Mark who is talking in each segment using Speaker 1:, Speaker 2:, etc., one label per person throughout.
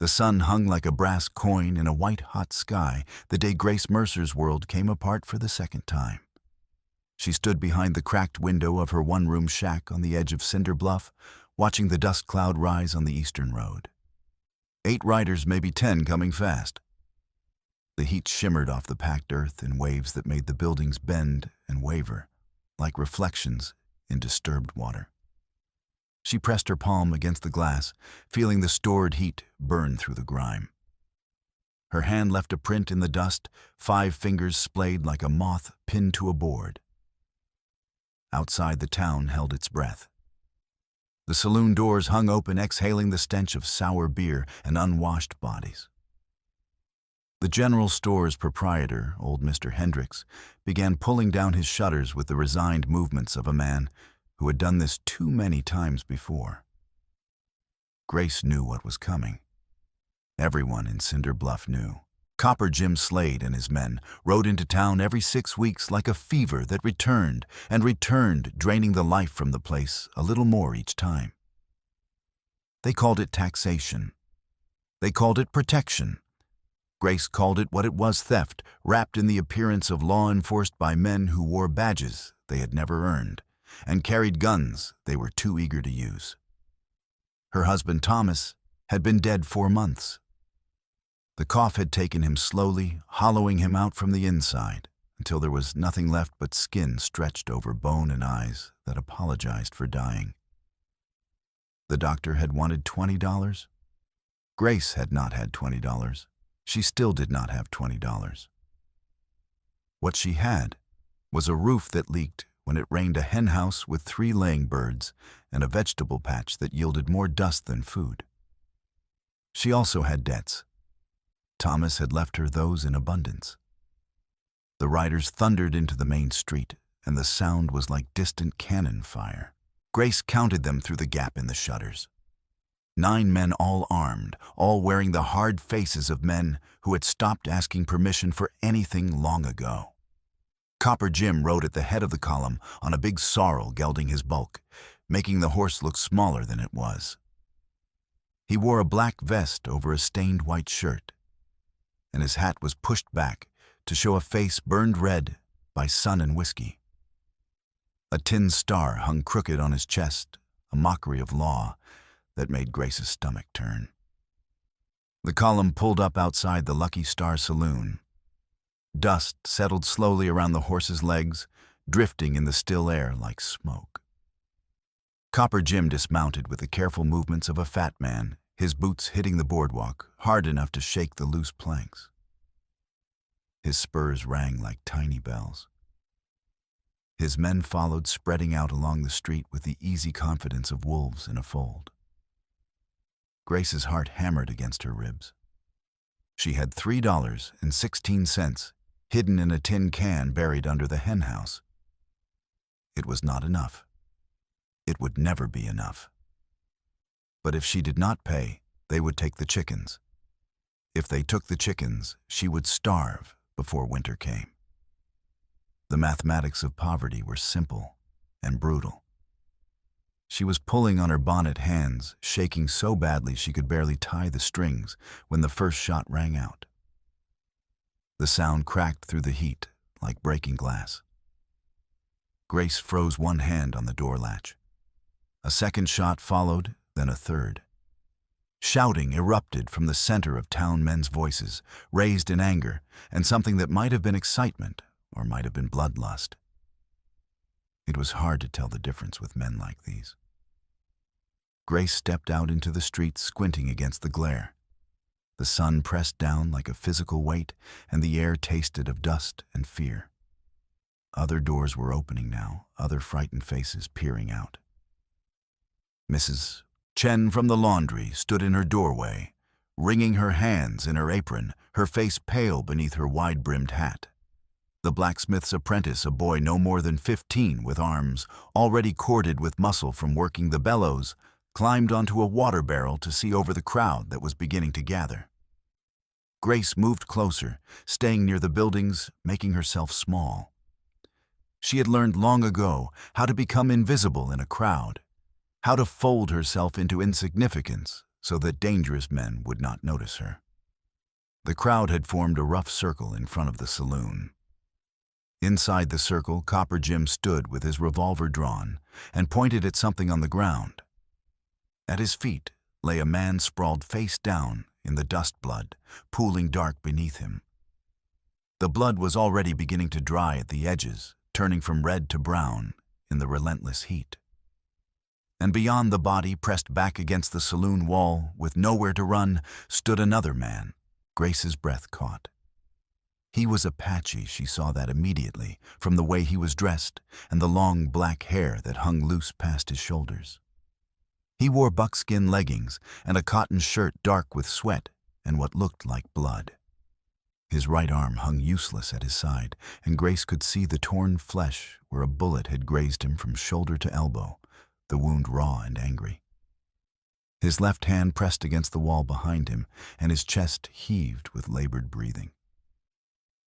Speaker 1: The sun hung like a brass coin in a white-hot sky the day Grace Mercer's world came apart for the second time. She stood behind the cracked window of her one-room shack on the edge of Cinder Bluff, watching the dust cloud rise on the eastern road. 8 riders, maybe 10, coming fast. The heat shimmered off the packed earth in waves that made the buildings bend and waver, like reflections in disturbed water. She pressed her palm against the glass, feeling the stored heat burn through the grime. Her hand left a print in the dust, 5 fingers splayed like a moth pinned to a board. Outside, the town held its breath. The saloon doors hung open, exhaling the stench of sour beer and unwashed bodies. The general store's proprietor, old Mr. Hendricks, began pulling down his shutters with the resigned movements of a man who had done this too many times before. Grace knew what was coming. Everyone in Cinder Bluff knew. Copper Jim Slade and his men rode into town every 6 weeks like a fever that returned and returned, draining the life from the place a little more each time. They called it taxation. They called it protection. Grace called it what it was: theft, wrapped in the appearance of law enforced by men who wore badges they had never earned and carried guns they were too eager to use. Her husband, Thomas, had been dead 4 months. The cough had taken him slowly, hollowing him out from the inside, until there was nothing left but skin stretched over bone and eyes that apologized for dying. The doctor had wanted $20. Grace had not had $20. She still did not have $20. What she had was a roof that leaked when it rained, a hen house with 3 laying birds, and a vegetable patch that yielded more dust than food. She also had debts. Thomas had left her those in abundance. The riders thundered into the main street, and the sound was like distant cannon fire. Grace counted them through the gap in the shutters. 9 men, all armed, all wearing the hard faces of men who had stopped asking permission for anything long ago. Copper Jim rode at the head of the column on a big sorrel gelding his bulk, making the horse look smaller than it was. He wore a black vest over a stained white shirt, and his hat was pushed back to show a face burned red by sun and whiskey. A tin star hung crooked on his chest, a mockery of law that made Grace's stomach turn. The column pulled up outside the Lucky Star Saloon. Dust settled slowly around the horse's legs, drifting in the still air like smoke. Copper Jim dismounted with the careful movements of a fat man, his boots hitting the boardwalk hard enough to shake the loose planks. His spurs rang like tiny bells. His men followed, spreading out along the street with the easy confidence of wolves in a fold. Grace's heart hammered against her ribs. She had $3.16 hidden in a tin can buried under the hen house. It was not enough. It would never be enough. But if she did not pay, they would take the chickens. If they took the chickens, she would starve before winter came. The mathematics of poverty were simple and brutal. She was pulling on her bonnet hands, shaking so badly she could barely tie the strings when the first shot rang out. The sound cracked through the heat like breaking glass. Grace froze one hand on the door latch. A second shot followed, then a third. Shouting erupted from the center of town men's voices, raised in anger, and something that might have been excitement or might have been bloodlust. It was hard to tell the difference with men like these. Grace stepped out into the street, squinting against the glare. The sun pressed down like a physical weight, and the air tasted of dust and fear. Other doors were opening now, other frightened faces peering out. Mrs. Chen from the laundry stood in her doorway, wringing her hands in her apron, her face pale beneath her wide-brimmed hat. The blacksmith's apprentice, a boy no more than 15 with arms already corded with muscle from working the bellows, climbed onto a water barrel to see over the crowd that was beginning to gather. Grace moved closer, staying near the buildings, making herself small. She had learned long ago how to become invisible in a crowd, how to fold herself into insignificance so that dangerous men would not notice her. The crowd had formed a rough circle in front of the saloon. Inside the circle, Copper Jim stood with his revolver drawn and pointed at something on the ground. At his feet lay a man sprawled face down in the dust blood, pooling dark beneath him. The blood was already beginning to dry at the edges, turning from red to brown in the relentless heat. And beyond the body, pressed back against the saloon wall, with nowhere to run, stood another man. Grace's breath caught. He was Apache, she saw that immediately, from the way he was dressed and the long black hair that hung loose past his shoulders. He wore buckskin leggings and a cotton shirt dark with sweat and what looked like blood. His right arm hung useless at his side, and Grace could see the torn flesh where a bullet had grazed him from shoulder to elbow, the wound raw and angry. His left hand pressed against the wall behind him, and his chest heaved with labored breathing.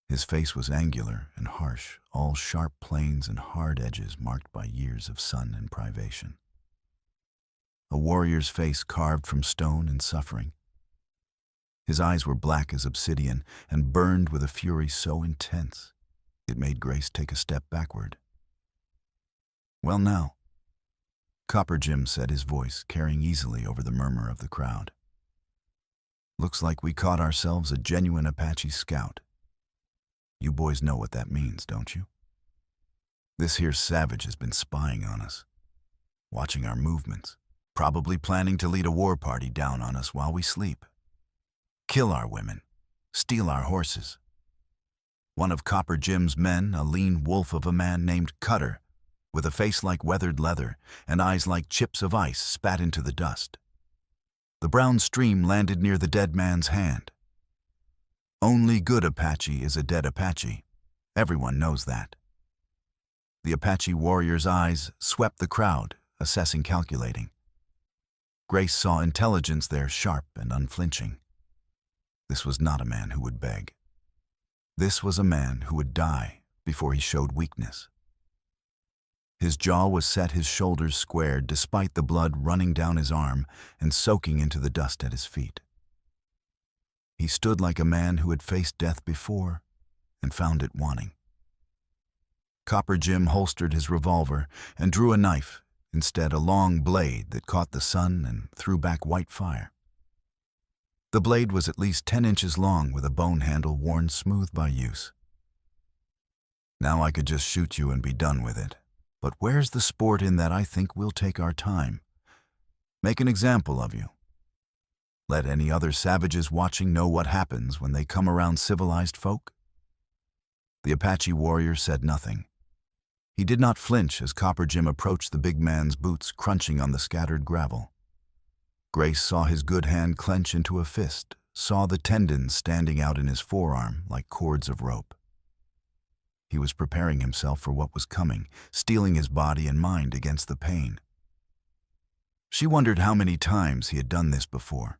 Speaker 1: His face was angular and harsh, all sharp planes and hard edges marked by years of sun and privation. A warrior's face carved from stone and suffering. His eyes were black as obsidian and burned with a fury so intense it made Grace take a step backward. "Well now," Copper Jim said, his voice carrying easily over the murmur of the crowd. "Looks like we caught ourselves a genuine Apache scout. You boys know what that means, don't you? This here savage has been spying on us, watching our movements, probably planning to lead a war party down on us while we sleep. Kill our women, steal our horses." One of Copper Jim's men, a lean wolf of a man named Cutter, with a face like weathered leather and eyes like chips of ice, spat into the dust. The brown stream landed near the dead man's hand. Only good Apache is a dead Apache. Everyone knows that. The Apache warrior's eyes swept the crowd, assessing, calculating. Grace saw intelligence there, sharp and unflinching. This was not a man who would beg. This was a man who would die before he showed weakness. His jaw was set, his shoulders squared, despite the blood running down his arm and soaking into the dust at his feet. He stood like a man who had faced death before and found it wanting. Copper Jim holstered his revolver and drew a knife, instead a long blade that caught the sun and threw back white fire. The blade was at least 10 inches long, with a bone handle worn smooth by use. "Now I could just shoot you and be done with it. But where's the sport in that? I think we'll take our time. Make an example of you. Let any other savages watching know what happens when they come around civilized folk." The Apache warrior said nothing. He did not flinch as Copper Jim approached the big man's boots crunching on the scattered gravel. Grace saw his good hand clench into a fist, saw the tendons standing out in his forearm like cords of rope. He was preparing himself for what was coming, steeling his body and mind against the pain. She wondered how many times he had done this before,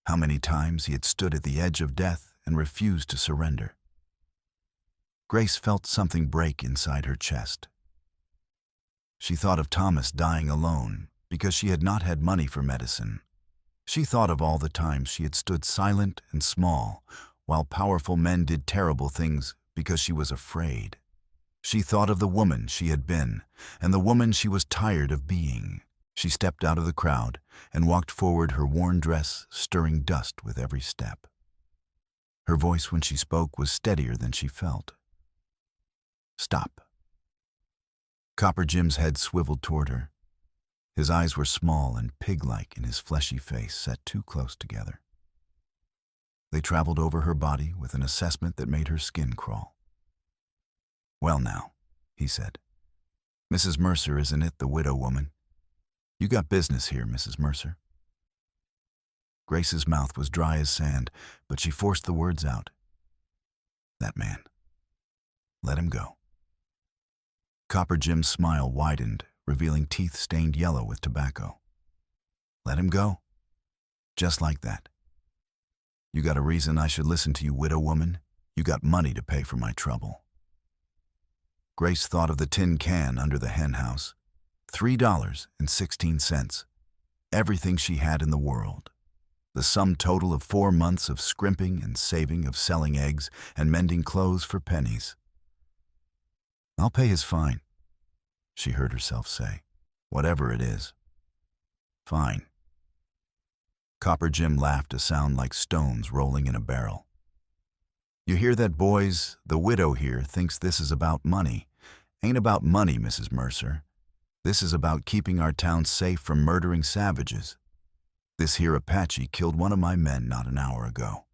Speaker 1: how many times he had stood at the edge of death and refused to surrender. Grace felt something break inside her chest. She thought of Thomas dying alone because she had not had money for medicine. She thought of all the times she had stood silent and small while powerful men did terrible things because she was afraid. She thought of the woman she had been and the woman she was tired of being. She stepped out of the crowd and walked forward, her worn dress stirring dust with every step. Her voice when she spoke was steadier than she felt. "Stop." Copper Jim's head swiveled toward her. His eyes were small and pig-like in his fleshy face set too close together. They traveled over her body with an assessment that made her skin crawl. "Well now," he said. "Mrs. Mercer, isn't it, the widow woman? You got business here, Mrs. Mercer." Grace's mouth was dry as sand, but she forced the words out. "That man. Let him go." Copper Jim's smile widened, revealing teeth stained yellow with tobacco. "Let him go? Just like that? You got a reason I should listen to you, widow woman? You got money to pay for my trouble." Grace thought of the tin can under the hen house. $3.16. everything she had in the world. The sum total of 4 months of scrimping and saving, of selling eggs and mending clothes for pennies. "I'll pay his fine," she heard herself say. "Whatever it is. Fine." Copper Jim laughed, a sound like stones rolling in a barrel. "You hear that, boys? The widow here thinks this is about money. Ain't about money, Mrs. Mercer. This is about keeping our town safe from murdering savages. This here Apache killed one of my men not an hour ago.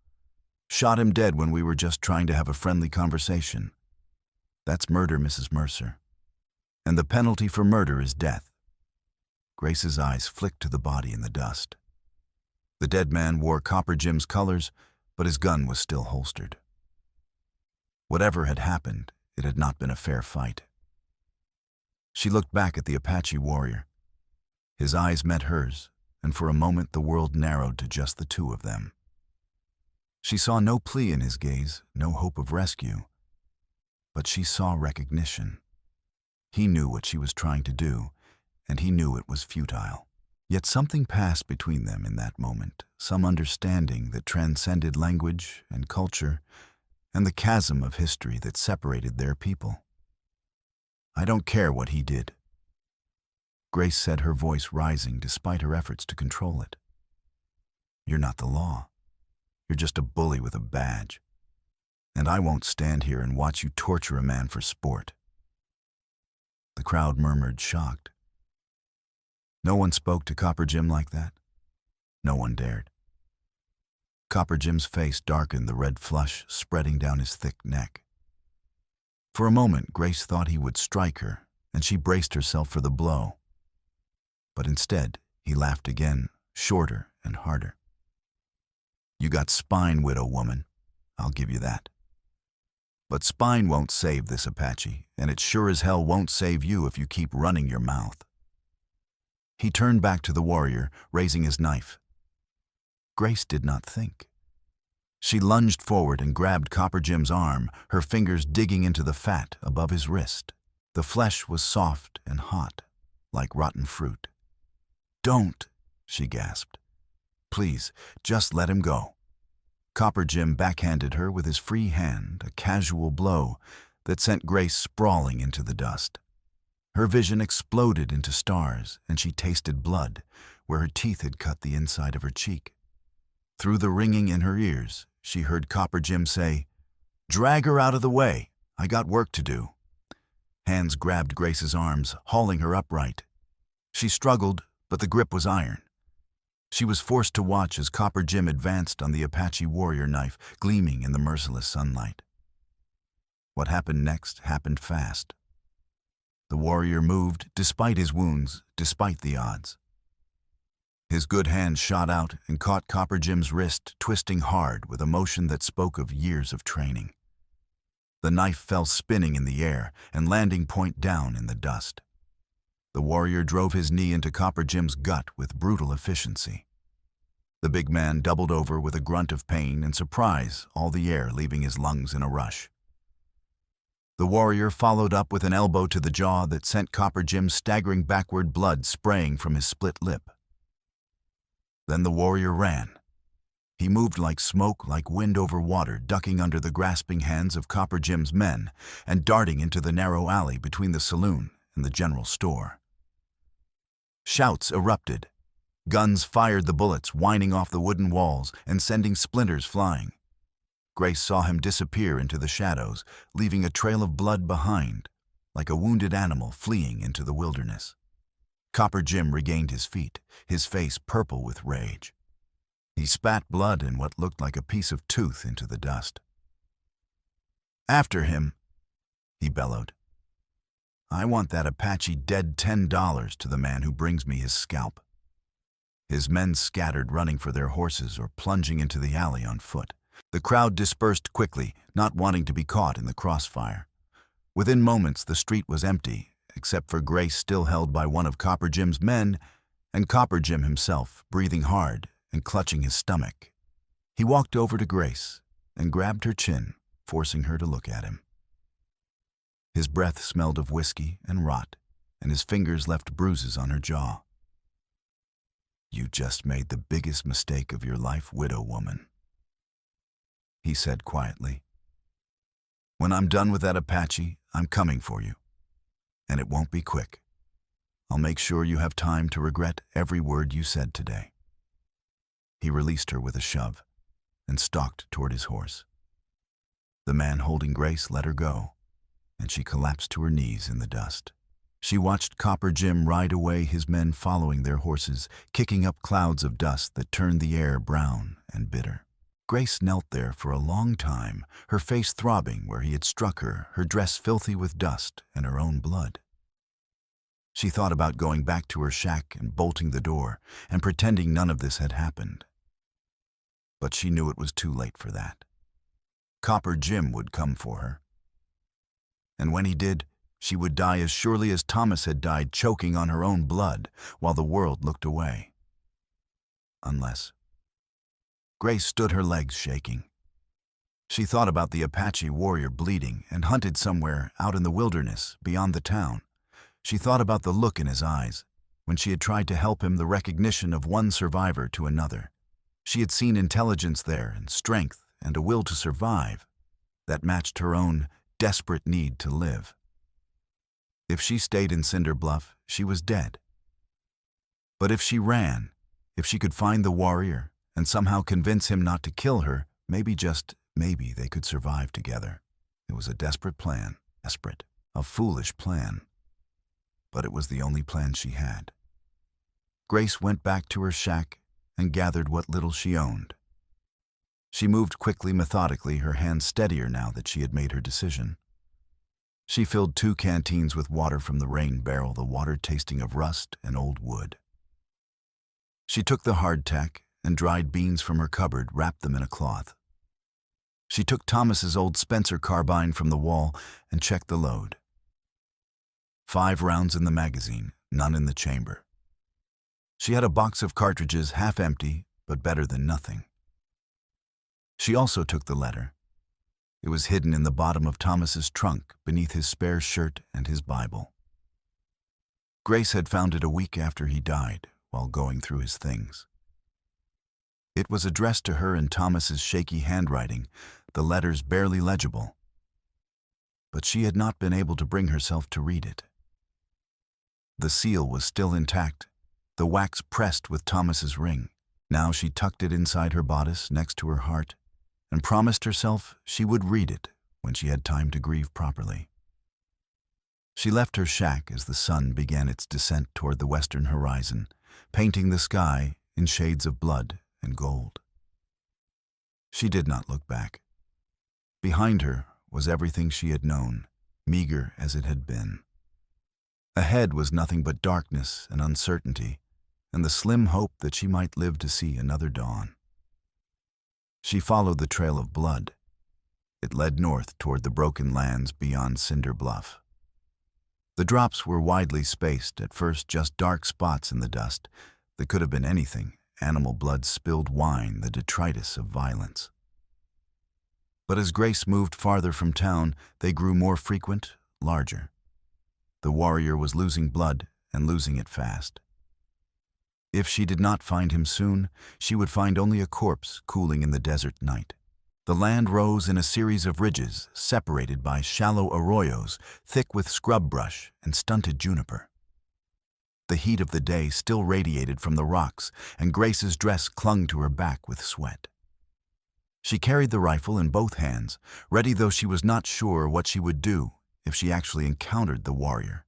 Speaker 1: Shot him dead when we were just trying to have a friendly conversation. That's murder, Mrs. Mercer. And the penalty for murder is death." Grace's eyes flicked to the body in the dust. The dead man wore Copper Jim's colors, but his gun was still holstered. Whatever had happened, it had not been a fair fight. She looked back at the Apache warrior. His eyes met hers, and for a moment the world narrowed to just the two of them. She saw no plea in his gaze, no hope of rescue, but she saw recognition. He knew what she was trying to do, and he knew it was futile. Yet something passed between them in that moment, some understanding that transcended language and culture and the chasm of history that separated their people. "I don't care what he did," Grace said, her voice rising despite her efforts to control it. "You're not the law. You're just a bully with a badge. And I won't stand here and watch you torture a man for sport." The crowd murmured, shocked. No one spoke to Copper Jim like that. No one dared. Copper Jim's face darkened, the red flush spreading down his thick neck. For a moment, Grace thought he would strike her, and she braced herself for the blow. But instead, he laughed again, shorter and harder. "You got spine, widow woman. I'll give you that. But spine won't save this Apache, and it sure as hell won't save you if you keep running your mouth." He turned back to the warrior, raising his knife. Grace did not think. She lunged forward and grabbed Copper Jim's arm, her fingers digging into the fat above his wrist. The flesh was soft and hot, like rotten fruit. "Don't," she gasped. "Please, just let him go." Copper Jim backhanded her with his free hand, a casual blow that sent Grace sprawling into the dust. Her vision exploded into stars, and she tasted blood where her teeth had cut the inside of her cheek. Through the ringing in her ears, she heard Copper Jim say, "Drag her out of the way. I got work to do." Hands grabbed Grace's arms, hauling her upright. She struggled, but the grip was iron. She was forced to watch as Copper Jim advanced on the Apache warrior knife, gleaming in the merciless sunlight. What happened next happened fast. The warrior moved, despite his wounds, despite the odds. His good hand shot out and caught Copper Jim's wrist, twisting hard with a motion that spoke of years of training. The knife fell spinning in the air and landing point down in the dust. The warrior drove his knee into Copper Jim's gut with brutal efficiency. The big man doubled over with a grunt of pain and surprise, all the air leaving his lungs in a rush. The warrior followed up with an elbow to the jaw that sent Copper Jim staggering backward, blood spraying from his split lip. Then the warrior ran. He moved like smoke, like wind over water, ducking under the grasping hands of Copper Jim's men and darting into the narrow alley between the saloon and the general store. Shouts erupted. Guns fired the bullets, whining off the wooden walls and sending splinters flying. Grace saw him disappear into the shadows, leaving a trail of blood behind, like a wounded animal fleeing into the wilderness. Copper Jim regained his feet, his face purple with rage. He spat blood and what looked like a piece of tooth into the dust. "After him," he bellowed. "I want that Apache dead $10 to the man who brings me his scalp." His men scattered, running for their horses or plunging into the alley on foot. The crowd dispersed quickly, not wanting to be caught in the crossfire. Within moments, the street was empty, except for Grace still held by one of Copper Jim's men, and Copper Jim himself, breathing hard and clutching his stomach. He walked over to Grace and grabbed her chin, forcing her to look at him. His breath smelled of whiskey and rot, and his fingers left bruises on her jaw. "You just made the biggest mistake of your life, widow woman," he said quietly. "When I'm done with that Apache, I'm coming for you. And it won't be quick. I'll make sure you have time to regret every word you said today." He released her with a shove and stalked toward his horse. The man holding Grace let her go, and she collapsed to her knees in the dust. She watched Copper Jim ride away, his men following their horses, kicking up clouds of dust that turned the air brown and bitter. Grace knelt there for a long time, her face throbbing where he had struck her, her dress filthy with dust and her own blood. She thought about going back to her shack and bolting the door and pretending none of this had happened. But she knew it was too late for that. Copper Jim would come for her. And when he did, she would die as surely as Thomas had died, choking on her own blood while the world looked away. Unless... Grace stood, her legs shaking. She thought about the Apache warrior bleeding and hunted somewhere out in the wilderness beyond the town. She thought about the look in his eyes when she had tried to help him, the recognition of one survivor to another. She had seen intelligence there and strength and a will to survive that matched her own desperate need to live. If she stayed in Cinder Bluff, she was dead. But if she ran, if she could find the warrior and somehow convince him not to kill her, maybe, just maybe, they could survive together. It was a desperate plan, a foolish plan. But it was the only plan she had. Grace went back to her shack and gathered what little she owned. She moved quickly, methodically, her hands steadier now that she had made her decision. She filled 2 canteens with water from the rain barrel, the water tasting of rust and old wood. She took the hardtack and dried beans from her cupboard, wrapped them in a cloth. She took Thomas's old Spencer carbine from the wall and checked the load. 5 rounds in the magazine, none in the chamber. She had a box of cartridges, half empty, but better than nothing. She also took the letter. It was hidden in the bottom of Thomas's trunk, beneath his spare shirt and his Bible. Grace had found it a week after he died, while going through his things. It was addressed to her in Thomas's shaky handwriting, the letters barely legible. But she had not been able to bring herself to read it. The seal was still intact, the wax pressed with Thomas's ring. Now she tucked it inside her bodice next to her heart and promised herself she would read it when she had time to grieve properly. She left her shack as the sun began its descent toward the western horizon, painting the sky in shades of blood and gold. She did not look back. Behind her was everything she had known, meager as it had been. Ahead was nothing but darkness and uncertainty, and the slim hope that she might live to see another dawn. She followed the trail of blood. It led north toward the broken lands beyond Cinder Bluff. The drops were widely spaced, at first just dark spots in the dust that could have been anything: animal blood, spilled wine, the detritus of violence. But as Grace moved farther from town, they grew more frequent, larger. The warrior was losing blood, and losing it fast. If she did not find him soon, she would find only a corpse cooling in the desert night. The land rose in a series of ridges, separated by shallow arroyos, thick with scrub brush and stunted juniper. The heat of the day still radiated from the rocks, and Grace's dress clung to her back with sweat. She carried the rifle in both hands, ready though she was not sure what she would do if she actually encountered the warrior.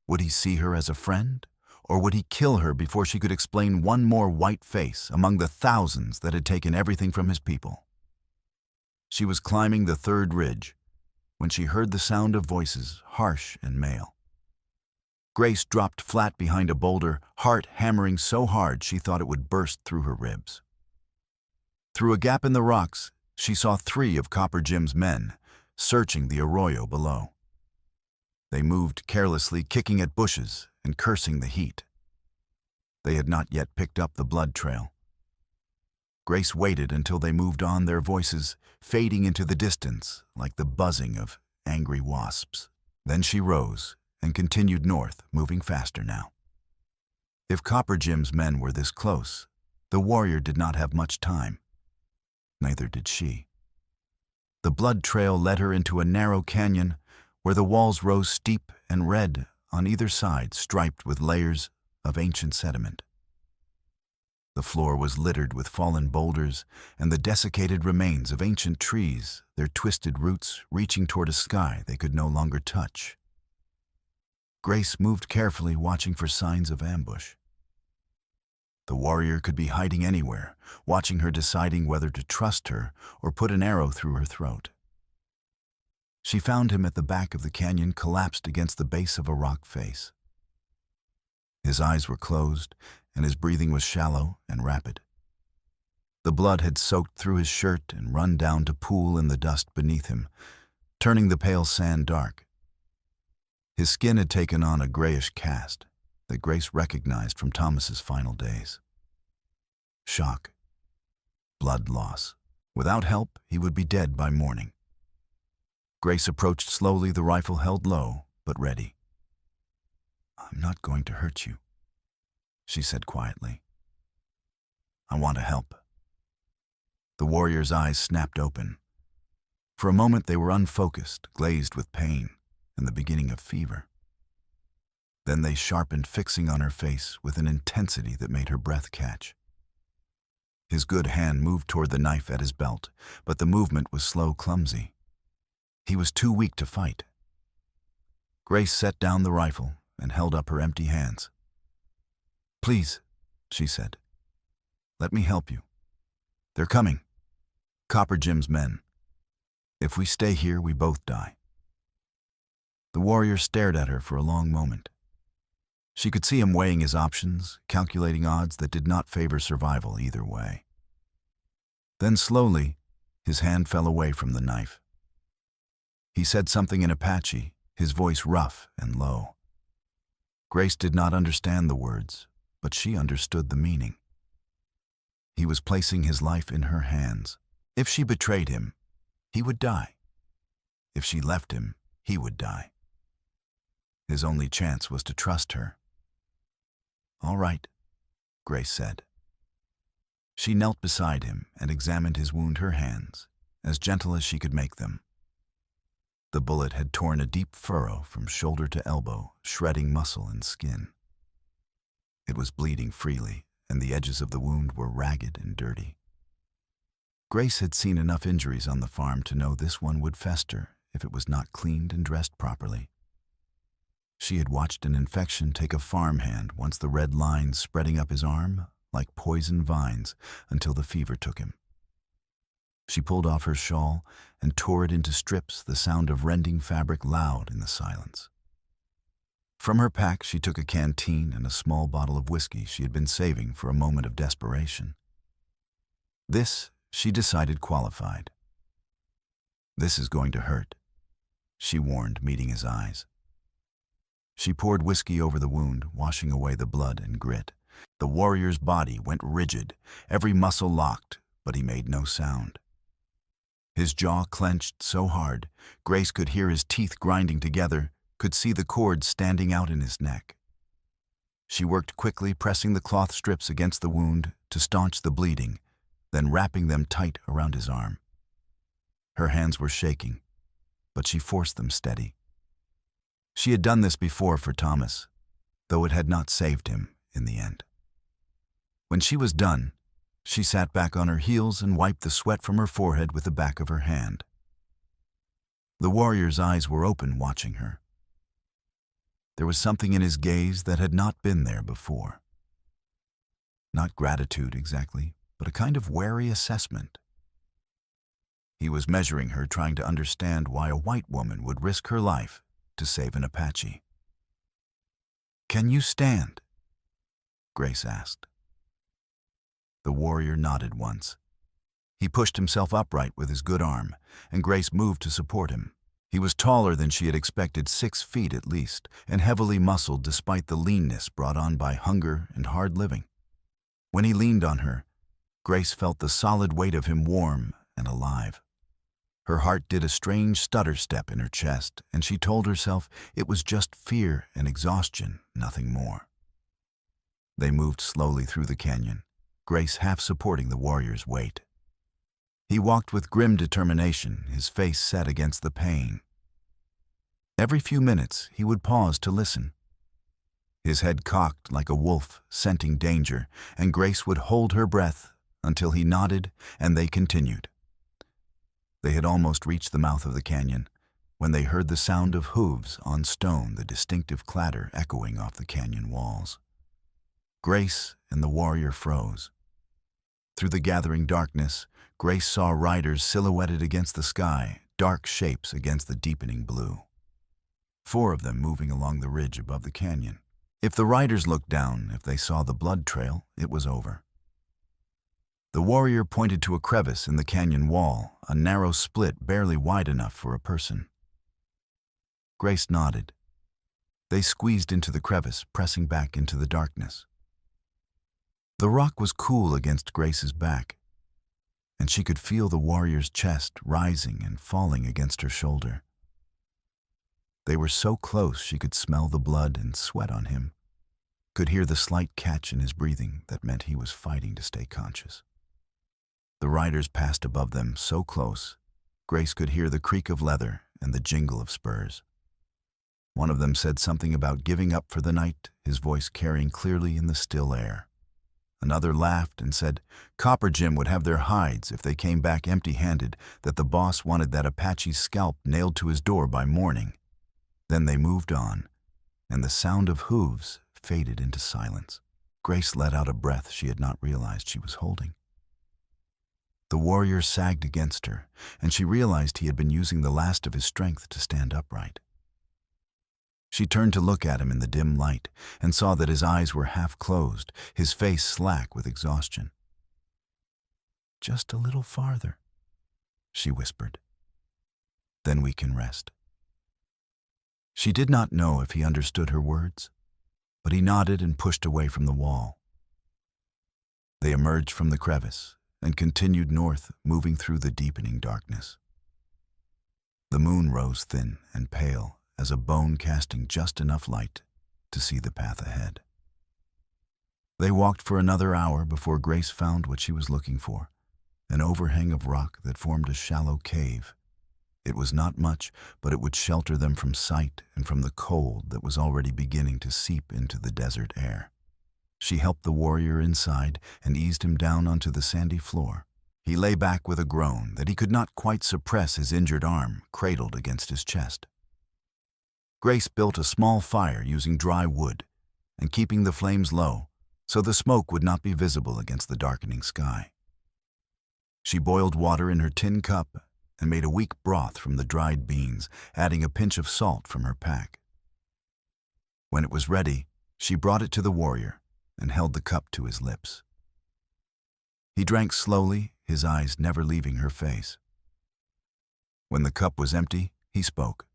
Speaker 1: Would he see her as a friend, or would he kill her before she could explain one more white face among the thousands that had taken everything from his people? She was climbing the third ridge when she heard the sound of voices, harsh and male. Grace dropped flat behind a boulder, heart hammering so hard she thought it would burst through her ribs. Through a gap in the rocks, she saw 3 of Copper Jim's men, searching the arroyo below. They moved carelessly, kicking at bushes and cursing the heat. They had not yet picked up the blood trail. Grace waited until they moved on, their voices fading into the distance like the buzzing of angry wasps. Then she rose and continued north, moving faster now. If Copper Jim's men were this close, the warrior did not have much time. Neither did she. The blood trail led her into a narrow canyon where the walls rose steep and red on either side, striped with layers of ancient sediment. The floor was littered with fallen boulders and the desiccated remains of ancient trees, their twisted roots reaching toward a sky they could no longer touch. Grace moved carefully, watching for signs of ambush. The warrior could be hiding anywhere, watching her, deciding whether to trust her or put an arrow through her throat. She found him at the back of the canyon, collapsed against the base of a rock face. His eyes were closed, and his breathing was shallow and rapid. The blood had soaked through his shirt and run down to pool in the dust beneath him, turning the pale sand dark. His skin had taken on a grayish cast that Grace recognized from Thomas's final days. Shock. Blood loss. Without help, he would be dead by morning. Grace approached slowly, the rifle held low, but ready. "I'm not going to hurt you," she said quietly. "I want to help." The warrior's eyes snapped open. For a moment they were unfocused, glazed with pain and the beginning of fever. Then they sharpened, fixing on her face with an intensity that made her breath catch. His good hand moved toward the knife at his belt, but the movement was slow, clumsy. He was too weak to fight. Grace set down the rifle and held up her empty hands. "Please," she said, "let me help you. They're coming. Copper Jim's men. If we stay here, we both die." The warrior stared at her for a long moment. She could see him weighing his options, calculating odds that did not favor survival either way. Then slowly, his hand fell away from the knife. He said something in Apache, his voice rough and low. Grace did not understand the words, but she understood the meaning. He was placing his life in her hands. If she betrayed him, he would die. If she left him, he would die. His only chance was to trust her. "All right," Grace said. She knelt beside him and examined his wound, her hands, as gentle as she could make them. The bullet had torn a deep furrow from shoulder to elbow, shredding muscle and skin. It was bleeding freely, and the edges of the wound were ragged and dirty. Grace had seen enough injuries on the farm to know this one would fester if it was not cleaned and dressed properly. She had watched an infection take a farmhand, once the red lines spreading up his arm like poison vines until the fever took him. She pulled off her shawl and tore it into strips, the sound of rending fabric loud in the silence. From her pack, she took a canteen and a small bottle of whiskey she had been saving for a moment of desperation. This, she decided, qualified. "This is going to hurt," she warned, meeting his eyes. She poured whiskey over the wound, washing away the blood and grit. The warrior's body went rigid, every muscle locked, but he made no sound. His jaw clenched so hard, Grace could hear his teeth grinding together, could see the cords standing out in his neck. She worked quickly, pressing the cloth strips against the wound to staunch the bleeding, then wrapping them tight around his arm. Her hands were shaking, but she forced them steady. She had done this before for Thomas, though it had not saved him in the end. When she was done, she sat back on her heels and wiped the sweat from her forehead with the back of her hand. The warrior's eyes were open, watching her. There was something in his gaze that had not been there before. Not gratitude exactly, but a kind of wary assessment. He was measuring her, trying to understand why a white woman would risk her life to save an Apache. "Can you stand?" Grace asked. The warrior nodded once. He pushed himself upright with his good arm, and Grace moved to support him. He was taller than she had expected, 6 feet at least, and heavily muscled despite the leanness brought on by hunger and hard living. When he leaned on her, Grace felt the solid weight of him, warm and alive. Her heart did a strange stutter step in her chest, and she told herself it was just fear and exhaustion, nothing more. They moved slowly through the canyon, Grace half supporting the warrior's weight. He walked with grim determination, his face set against the pain. Every few minutes, he would pause to listen. His head cocked like a wolf, scenting danger, and Grace would hold her breath until he nodded and they continued. They had almost reached the mouth of the canyon when they heard the sound of hooves on stone, the distinctive clatter echoing off the canyon walls. Grace and the warrior froze. Through the gathering darkness, Grace saw riders silhouetted against the sky, dark shapes against the deepening blue. 4 of them moving along the ridge above the canyon. If the riders looked down, if they saw the blood trail, it was over. The warrior pointed to a crevice in the canyon wall, a narrow split barely wide enough for a person. Grace nodded. They squeezed into the crevice, pressing back into the darkness. The rock was cool against Grace's back, and she could feel the warrior's chest rising and falling against her shoulder. They were so close she could smell the blood and sweat on him, could hear the slight catch in his breathing that meant he was fighting to stay conscious. The riders passed above them so close, Grace could hear the creak of leather and the jingle of spurs. One of them said something about giving up for the night, his voice carrying clearly in the still air. Another laughed and said Copper Jim would have their hides if they came back empty-handed, that the boss wanted that Apache's scalp nailed to his door by morning. Then they moved on, and the sound of hooves faded into silence. Grace let out a breath she had not realized she was holding. The warrior sagged against her, and she realized he had been using the last of his strength to stand upright. She turned to look at him in the dim light and saw that his eyes were half closed, his face slack with exhaustion. "Just a little farther," she whispered. "Then we can rest." She did not know if he understood her words, but he nodded and pushed away from the wall. They emerged from the crevice and continued north, moving through the deepening darkness. The moon rose thin and pale as a bone, casting just enough light to see the path ahead. They walked for another hour before Grace found what she was looking for, an overhang of rock that formed a shallow cave. It was not much, but it would shelter them from sight and from the cold that was already beginning to seep into the desert air. She helped the warrior inside and eased him down onto the sandy floor. He lay back with a groan that he could not quite suppress, his injured arm cradled against his chest. Grace built a small fire using dry wood and keeping the flames low so the smoke would not be visible against the darkening sky. She boiled water in her tin cup and made a weak broth from the dried beans, adding a pinch of salt from her pack. When it was ready, she brought it to the warrior and held the cup to his lips. He drank slowly, his eyes never leaving her face. When the cup was empty, he spoke.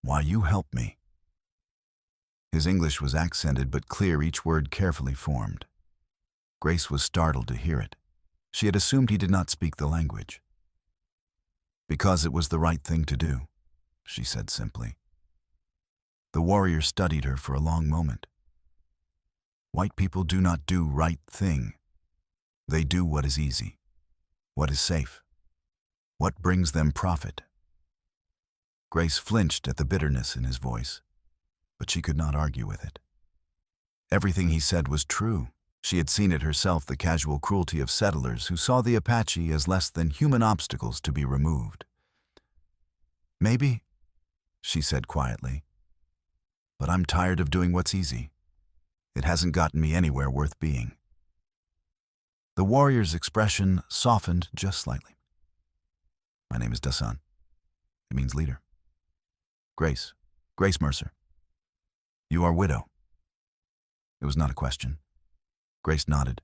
Speaker 1: "Why, you helped me." His English was accented but clear, each word carefully formed. Grace was startled to hear it. She had assumed he did not speak the language. "Because it was the right thing to do," she said simply. The warrior studied her for a long moment. "White people do not do right thing. They do what is easy, what is safe, what brings them profit." Grace flinched at the bitterness in his voice, but she could not argue with it. Everything he said was true. She had seen it herself, the casual cruelty of settlers who saw the Apache as less than human obstacles to be removed. "Maybe," she said quietly, "but I'm tired of doing what's easy. It hasn't gotten me anywhere worth being." The warrior's expression softened just slightly. "My name is Dasan. It means leader. Grace Mercer. You are widow." It was not a question. Grace nodded.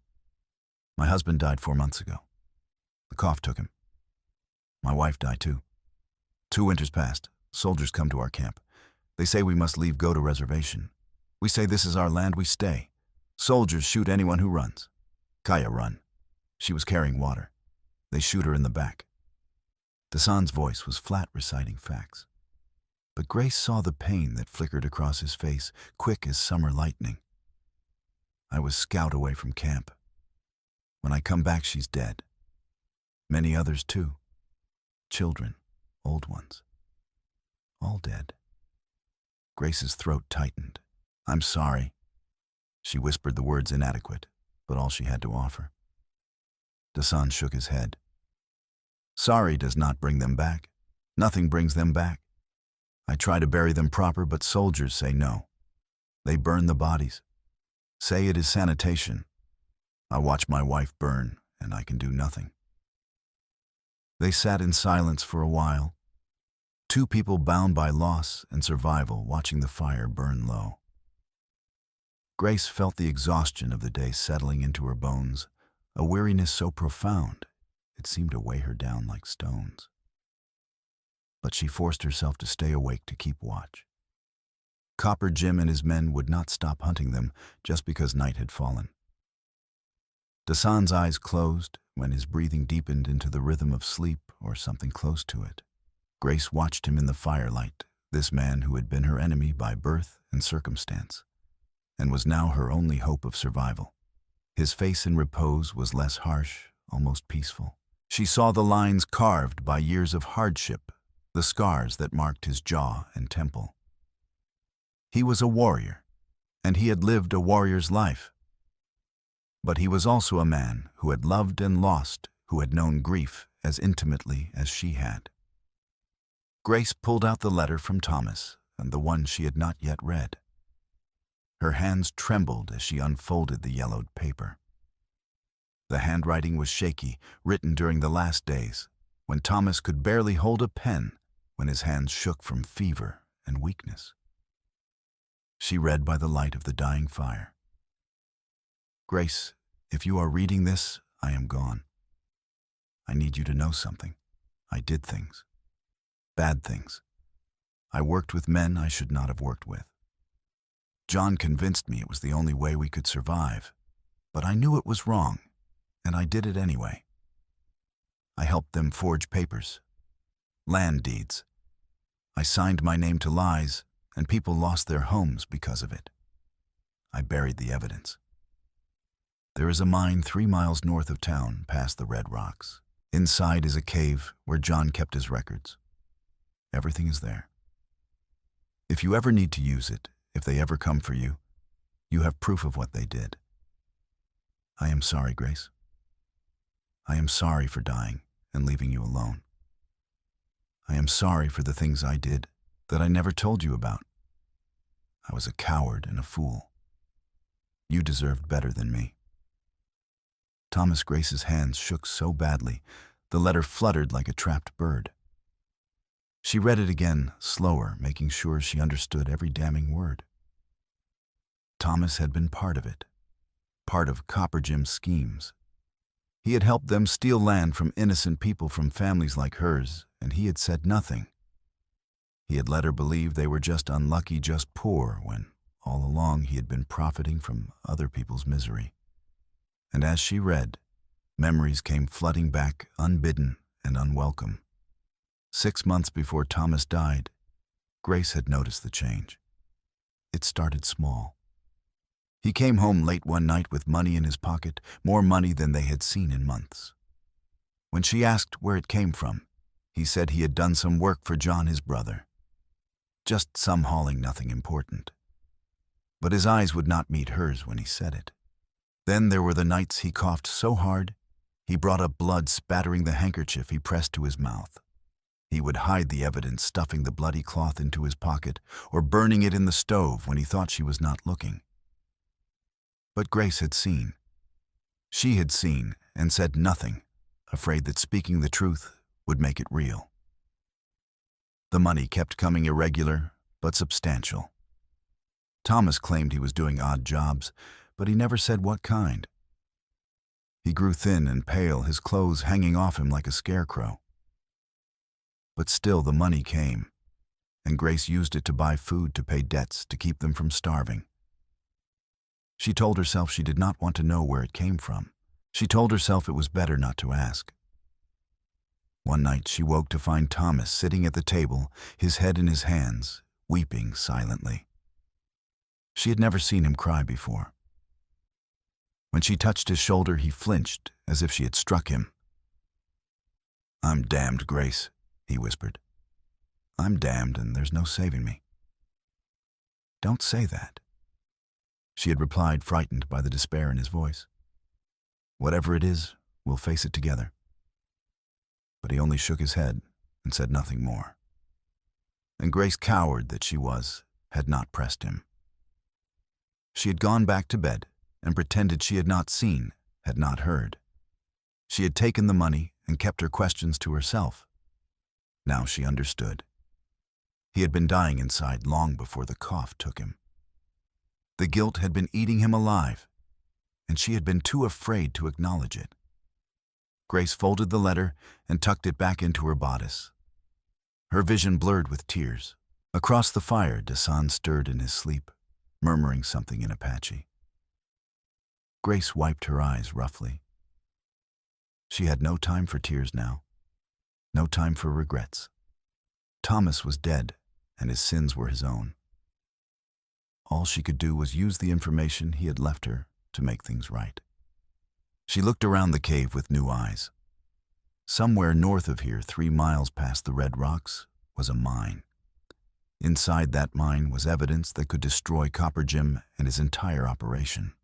Speaker 1: "My husband died 4 months ago. The cough took him. My wife died too. 2 winters passed. Soldiers come to our camp. They say we must leave, go to reservation. We say this is our land, we stay. Soldiers shoot anyone who runs. Kaya run. She was carrying water. They shoot her in the back." Dasan's voice was flat, reciting facts. But Grace saw the pain that flickered across his face, quick as summer lightning. I was scout away from camp. When I come back, she's dead. Many others too. Children, old ones. All dead. Grace's throat tightened. I'm sorry. She whispered the words inadequate, but all she had to offer. Dasan shook his head. Sorry does not bring them back. Nothing brings them back. I try to bury them proper, but soldiers say no. They burn the bodies. Say it is sanitation. I watch my wife burn, and I can do nothing. They sat in silence for a while. Two people bound by loss and survival watching the fire burn low. Grace felt the exhaustion of the day settling into her bones, a weariness so profound it seemed to weigh her down like stones. But she forced herself to stay awake to keep watch. Copper Jim and his men would not stop hunting them just because night had fallen. Dasan's eyes closed when his breathing deepened into the rhythm of sleep or something close to it. Grace watched him in the firelight, this man who had been her enemy by birth and circumstance, and was now her only hope of survival. His face in repose was less harsh, almost peaceful. She saw the lines carved by years of hardship, the scars that marked his jaw and temple. He was a warrior, and he had lived a warrior's life. But he was also a man who had loved and lost, who had known grief as intimately as she had. Grace pulled out the letter from Thomas, and the one she had not yet read. Her hands trembled as she unfolded the yellowed paper. The handwriting was shaky, written during the last days, when Thomas could barely hold a pen, when his hands shook from fever and weakness. She read by the light of the dying fire. Grace, if you are reading this, I am gone. I need you to know something. I did things. Bad things. I worked with men I should not have worked with. John convinced me it was the only way we could survive, but I knew it was wrong, and I did it anyway. I helped them forge papers, land deeds. I signed my name to lies, and people lost their homes because of it. I buried the evidence. There is a mine 3 miles north of town, past the Red Rocks. Inside is a cave where John kept his records. Everything is there. If you ever need to use it, if they ever come for you, you have proof of what they did. I am sorry, Grace. I am sorry for dying and leaving you alone. I am sorry for the things I did that I never told you about. I was a coward and a fool. You deserved better than me. Thomas Grace's hands shook so badly, the letter fluttered like a trapped bird. She read it again, slower, making sure she understood every damning word. Thomas had been part of it, part of Copper Jim's schemes. He had helped them steal land from innocent people from families like hers, and he had said nothing. He had let her believe they were just unlucky, just poor, when all along he had been profiting from other people's misery. And as she read, memories came flooding back, unbidden and unwelcome. 6 months before Thomas died, Grace had noticed the change. It started small. He came home late one night with money in his pocket, more money than they had seen in months. When she asked where it came from, he said he had done some work for John, his brother. Just some hauling, nothing important. But his eyes would not meet hers when he said it. Then there were the nights he coughed so hard, he brought up blood spattering the handkerchief he pressed to his mouth. He would hide the evidence, stuffing the bloody cloth into his pocket or burning it in the stove when he thought she was not looking. But Grace had seen. She had seen and said nothing, afraid that speaking the truth would make it real. The money kept coming irregular, but substantial. Thomas claimed he was doing odd jobs, but he never said what kind. He grew thin and pale, his clothes hanging off him like a scarecrow. But still the money came, and Grace used it to buy food, to pay debts, to keep them from starving. She told herself she did not want to know where it came from. She told herself it was better not to ask. One night she woke to find Thomas sitting at the table, his head in his hands, weeping silently. She had never seen him cry before. When she touched his shoulder, he flinched as if she had struck him. "I'm damned, Grace," he whispered. "I'm damned, and there's no saving me." "Don't say that," she had replied, frightened by the despair in his voice. "Whatever it is, we'll face it together." But he only shook his head and said nothing more. And Grace, coward that she was, had not pressed him. She had gone back to bed and pretended she had not seen, had not heard. She had taken the money and kept her questions to herself. Now she understood. He had been dying inside long before the cough took him. The guilt had been eating him alive, and she had been too afraid to acknowledge it. Grace folded the letter and tucked it back into her bodice. Her vision blurred with tears. Across the fire, Dasan stirred in his sleep, murmuring something in Apache. Grace wiped her eyes roughly. She had no time for tears now, no time for regrets. Thomas was dead, and his sins were his own. All she could do was use the information he had left her to make things right. She looked around the cave with new eyes. Somewhere north of here, 3 miles past the red rocks, was a mine. Inside that mine was evidence that could destroy Copper Jim and his entire operation.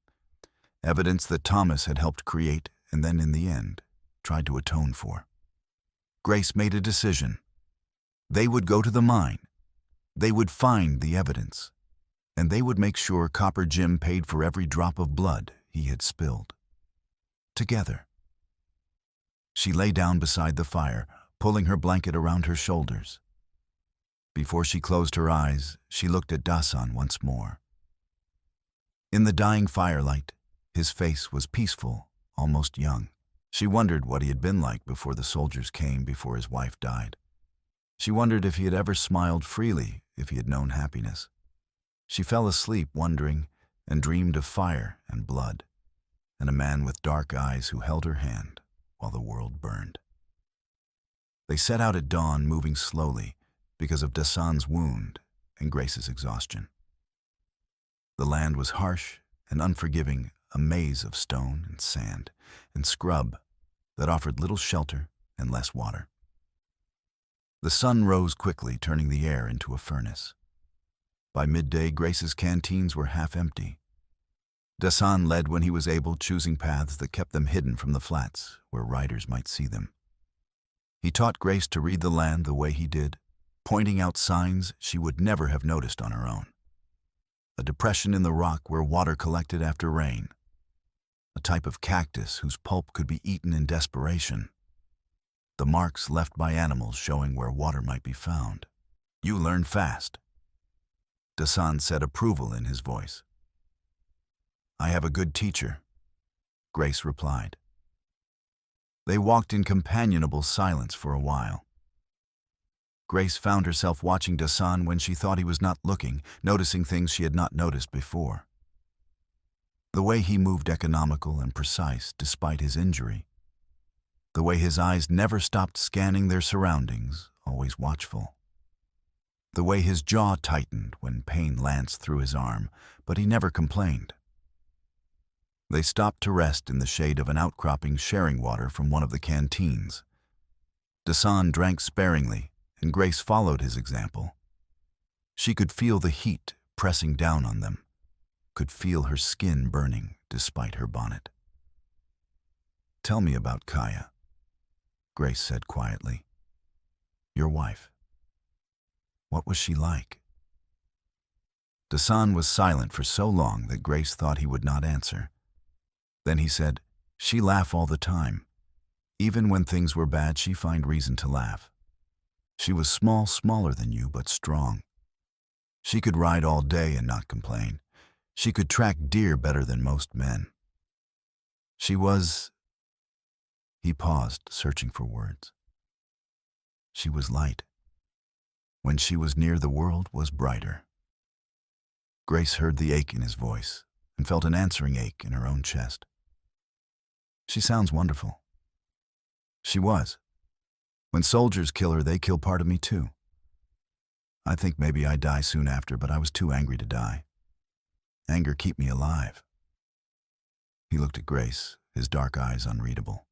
Speaker 1: Evidence that Thomas had helped create and then, in the end, tried to atone for. Grace made a decision. They would go to the mine. They would find the evidence. And they would make sure Copper Jim paid for every drop of blood he had spilled. Together. She lay down beside the fire, pulling her blanket around her shoulders. Before she closed her eyes, she looked at Dasan once more. In the dying firelight, his face was peaceful, almost young. She wondered what he had been like before the soldiers came, before his wife died. She wondered if he had ever smiled freely, if he had known happiness. She fell asleep wondering and dreamed of fire and blood, and a man with dark eyes who held her hand while the world burned. They set out at dawn, moving slowly because of Dasan's wound and Grace's exhaustion. The land was harsh and unforgiving, a maze of stone and sand and scrub that offered little shelter and less water. The sun rose quickly, turning the air into a furnace. By midday, Grace's canteens were half empty. Dasan led when he was able, choosing paths that kept them hidden from the flats, where riders might see them. He taught Grace to read the land the way he did, pointing out signs she would never have noticed on her own. A depression in the rock where water collected after rain. A type of cactus whose pulp could be eaten in desperation. The marks left by animals showing where water might be found. "You learn fast," Dasan said, approval in his voice. "I have a good teacher," Grace replied. They walked in companionable silence for a while. Grace found herself watching Dasan when she thought he was not looking, noticing things she had not noticed before. The way he moved, economical and precise despite his injury. The way his eyes never stopped scanning their surroundings, always watchful. The way his jaw tightened when pain lanced through his arm, but he never complained. They stopped to rest in the shade of an outcropping, sharing water from one of the canteens. Dasan drank sparingly, and Grace followed his example. She could feel the heat pressing down on them, could feel her skin burning despite her bonnet. "Tell me about Kaya," Grace said quietly. "Your wife. What was she like?" Dasan was silent for so long that Grace thought he would not answer. Then he said, "She laughed all the time. Even when things were bad, she find reason to laugh. She was small, smaller than you, but strong. She could ride all day and not complain. She could track deer better than most men. She was—" He paused, searching for words. "She was light. When she was near, the world was brighter." Grace heard the ache in his voice and felt an answering ache in her own chest. "She sounds wonderful." She was. When soldiers kill her, they kill part of me too. I think maybe I'd die soon after, but I was too angry to die. Anger keep me alive. He looked at Grace, his dark eyes unreadable.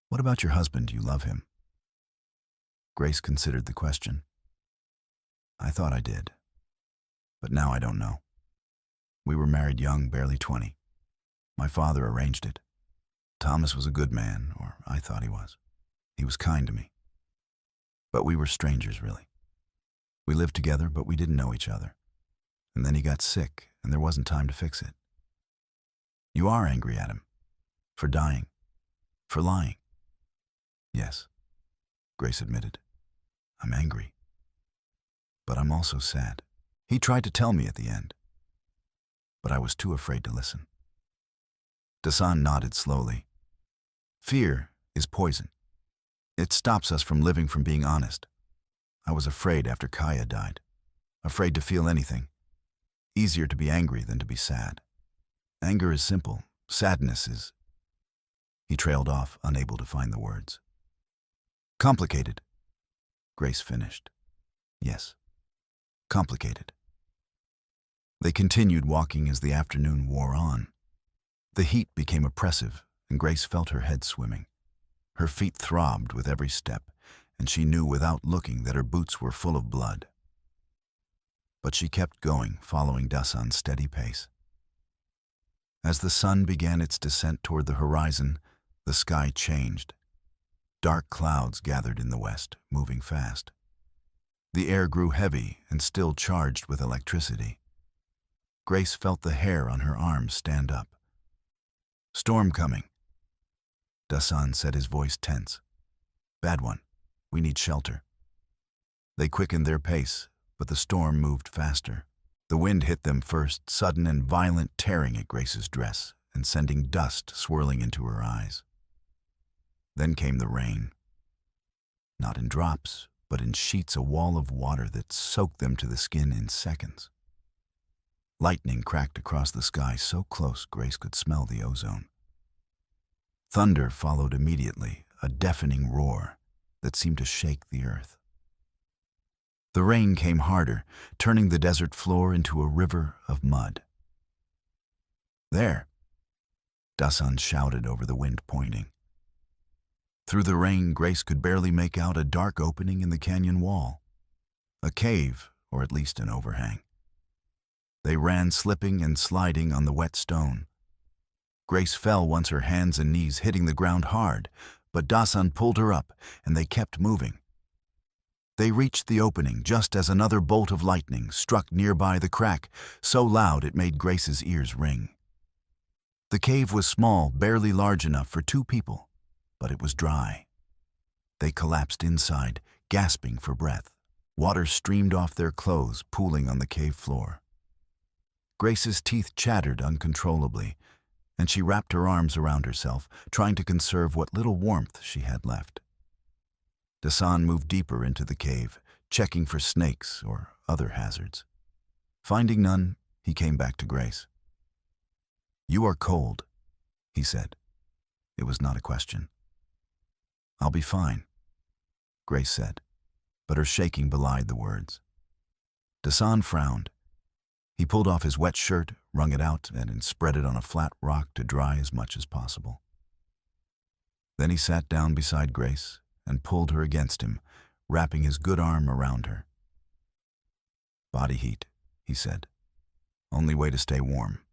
Speaker 1: "What about your husband? Do you love him?" Grace considered the question. "I thought I did, but now I don't know. We were married young, barely 20. My father arranged it. Thomas was a good man, or I thought he was. He was kind to me. But we were strangers, really. We lived together, but we didn't know each other. And then he got sick, and there wasn't time to fix it." "You are angry at him? For dying? For lying?" "Yes," Grace admitted. "I'm angry. But I'm also sad. He tried to tell me at the end, but I was too afraid to listen." Dasan nodded slowly. "Fear is poison. It stops us from living, from being honest. I was afraid after Kaya died. Afraid to feel anything. Easier to be angry than to be sad. Anger is simple. Sadness is—" He trailed off, unable to find the words. "Complicated," Grace finished. "Yes, complicated." They continued walking as the afternoon wore on. The heat became oppressive, and Grace felt her head swimming. Her feet throbbed with every step, and she knew without looking that her boots were full of blood. But she kept going, following Dasan's steady pace. As the sun began its descent toward the horizon, the sky changed. Dark clouds gathered in the west, moving fast. The air grew heavy and still charged with electricity. Grace felt the hair on her arms stand up. "Storm coming." Dasan said, his voice tense. "Bad one. We need shelter." They quickened their pace, but the storm moved faster. The wind hit them first, sudden and violent, tearing at Grace's dress and sending dust swirling into her eyes. Then came the rain. Not in drops, but in sheets, a wall of water that soaked them to the skin in seconds. Lightning cracked across the sky so close Grace could smell the ozone. Thunder followed immediately, a deafening roar that seemed to shake the earth. The rain came harder, turning the desert floor into a river of mud. "There!" Dasan shouted over the wind, pointing. Through the rain, Grace could barely make out a dark opening in the canyon wall. A cave, or at least an overhang. They ran, slipping and sliding on the wet stone. Grace fell once, her hands and knees hitting the ground hard, but Dasan pulled her up, and they kept moving. They reached the opening just as another bolt of lightning struck nearby the crack, so loud it made Grace's ears ring. The cave was small, barely large enough for 2 people, but it was dry. They collapsed inside, gasping for breath. Water streamed off their clothes, pooling on the cave floor. Grace's teeth chattered uncontrollably, and she wrapped her arms around herself, trying to conserve what little warmth she had left. Dasan moved deeper into the cave, checking for snakes or other hazards. Finding none, he came back to Grace. "You are cold," he said. It was not a question. "I'll be fine," Grace said, but her shaking belied the words. Dasan frowned. He pulled off his wet shirt, wrung it out, and spread it on a flat rock to dry as much as possible. Then he sat down beside Grace and pulled her against him, wrapping his good arm around her. "Body heat," he said. "Only way to stay warm."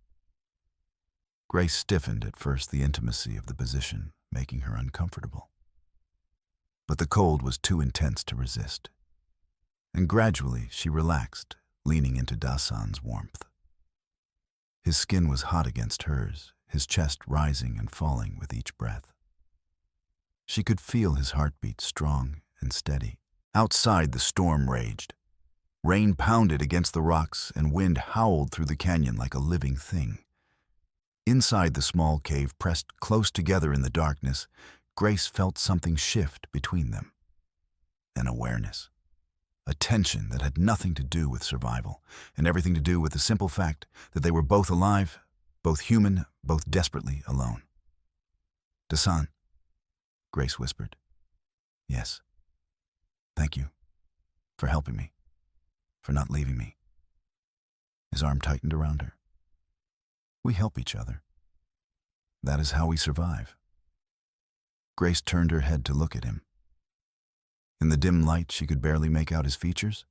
Speaker 1: Grace stiffened at first, the intimacy of the position making her uncomfortable. But the cold was too intense to resist, and gradually she relaxed, leaning into Dasan's warmth. His skin was hot against hers, his chest rising and falling with each breath. She could feel his heartbeat, strong and steady. Outside, the storm raged. Rain pounded against the rocks, and wind howled through the canyon like a living thing. Inside the small cave, pressed close together in the darkness, Grace felt something shift between them. An awareness. A tension that had nothing to do with survival, and everything to do with the simple fact that they were both alive, both human, both desperately alone. "Dasan," Grace whispered. "Yes. Thank you for helping me, for not leaving me." His arm tightened around her. "We help each other. That is how we survive." Grace turned her head to look at him. In the dim light, she could barely make out his features,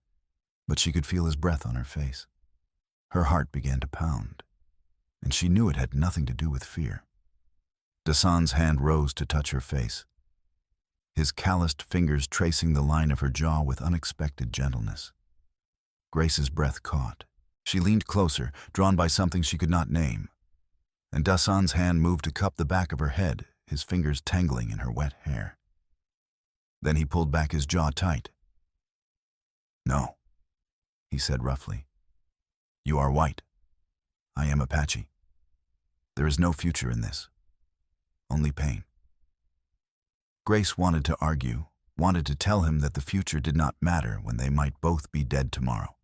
Speaker 1: but she could feel his breath on her face. Her heart began to pound, and she knew it had nothing to do with fear. Dasan's hand rose to touch her face, his calloused fingers tracing the line of her jaw with unexpected gentleness. Grace's breath caught. She leaned closer, drawn by something she could not name, and Dasan's hand moved to cup the back of her head, his fingers tangling in her wet hair. Then he pulled back his jaw tight. "No," he said roughly. "You are white. I am Apache. There is no future in this. Only pain." Grace wanted to argue, wanted to tell him that the future did not matter when they might both be dead tomorrow.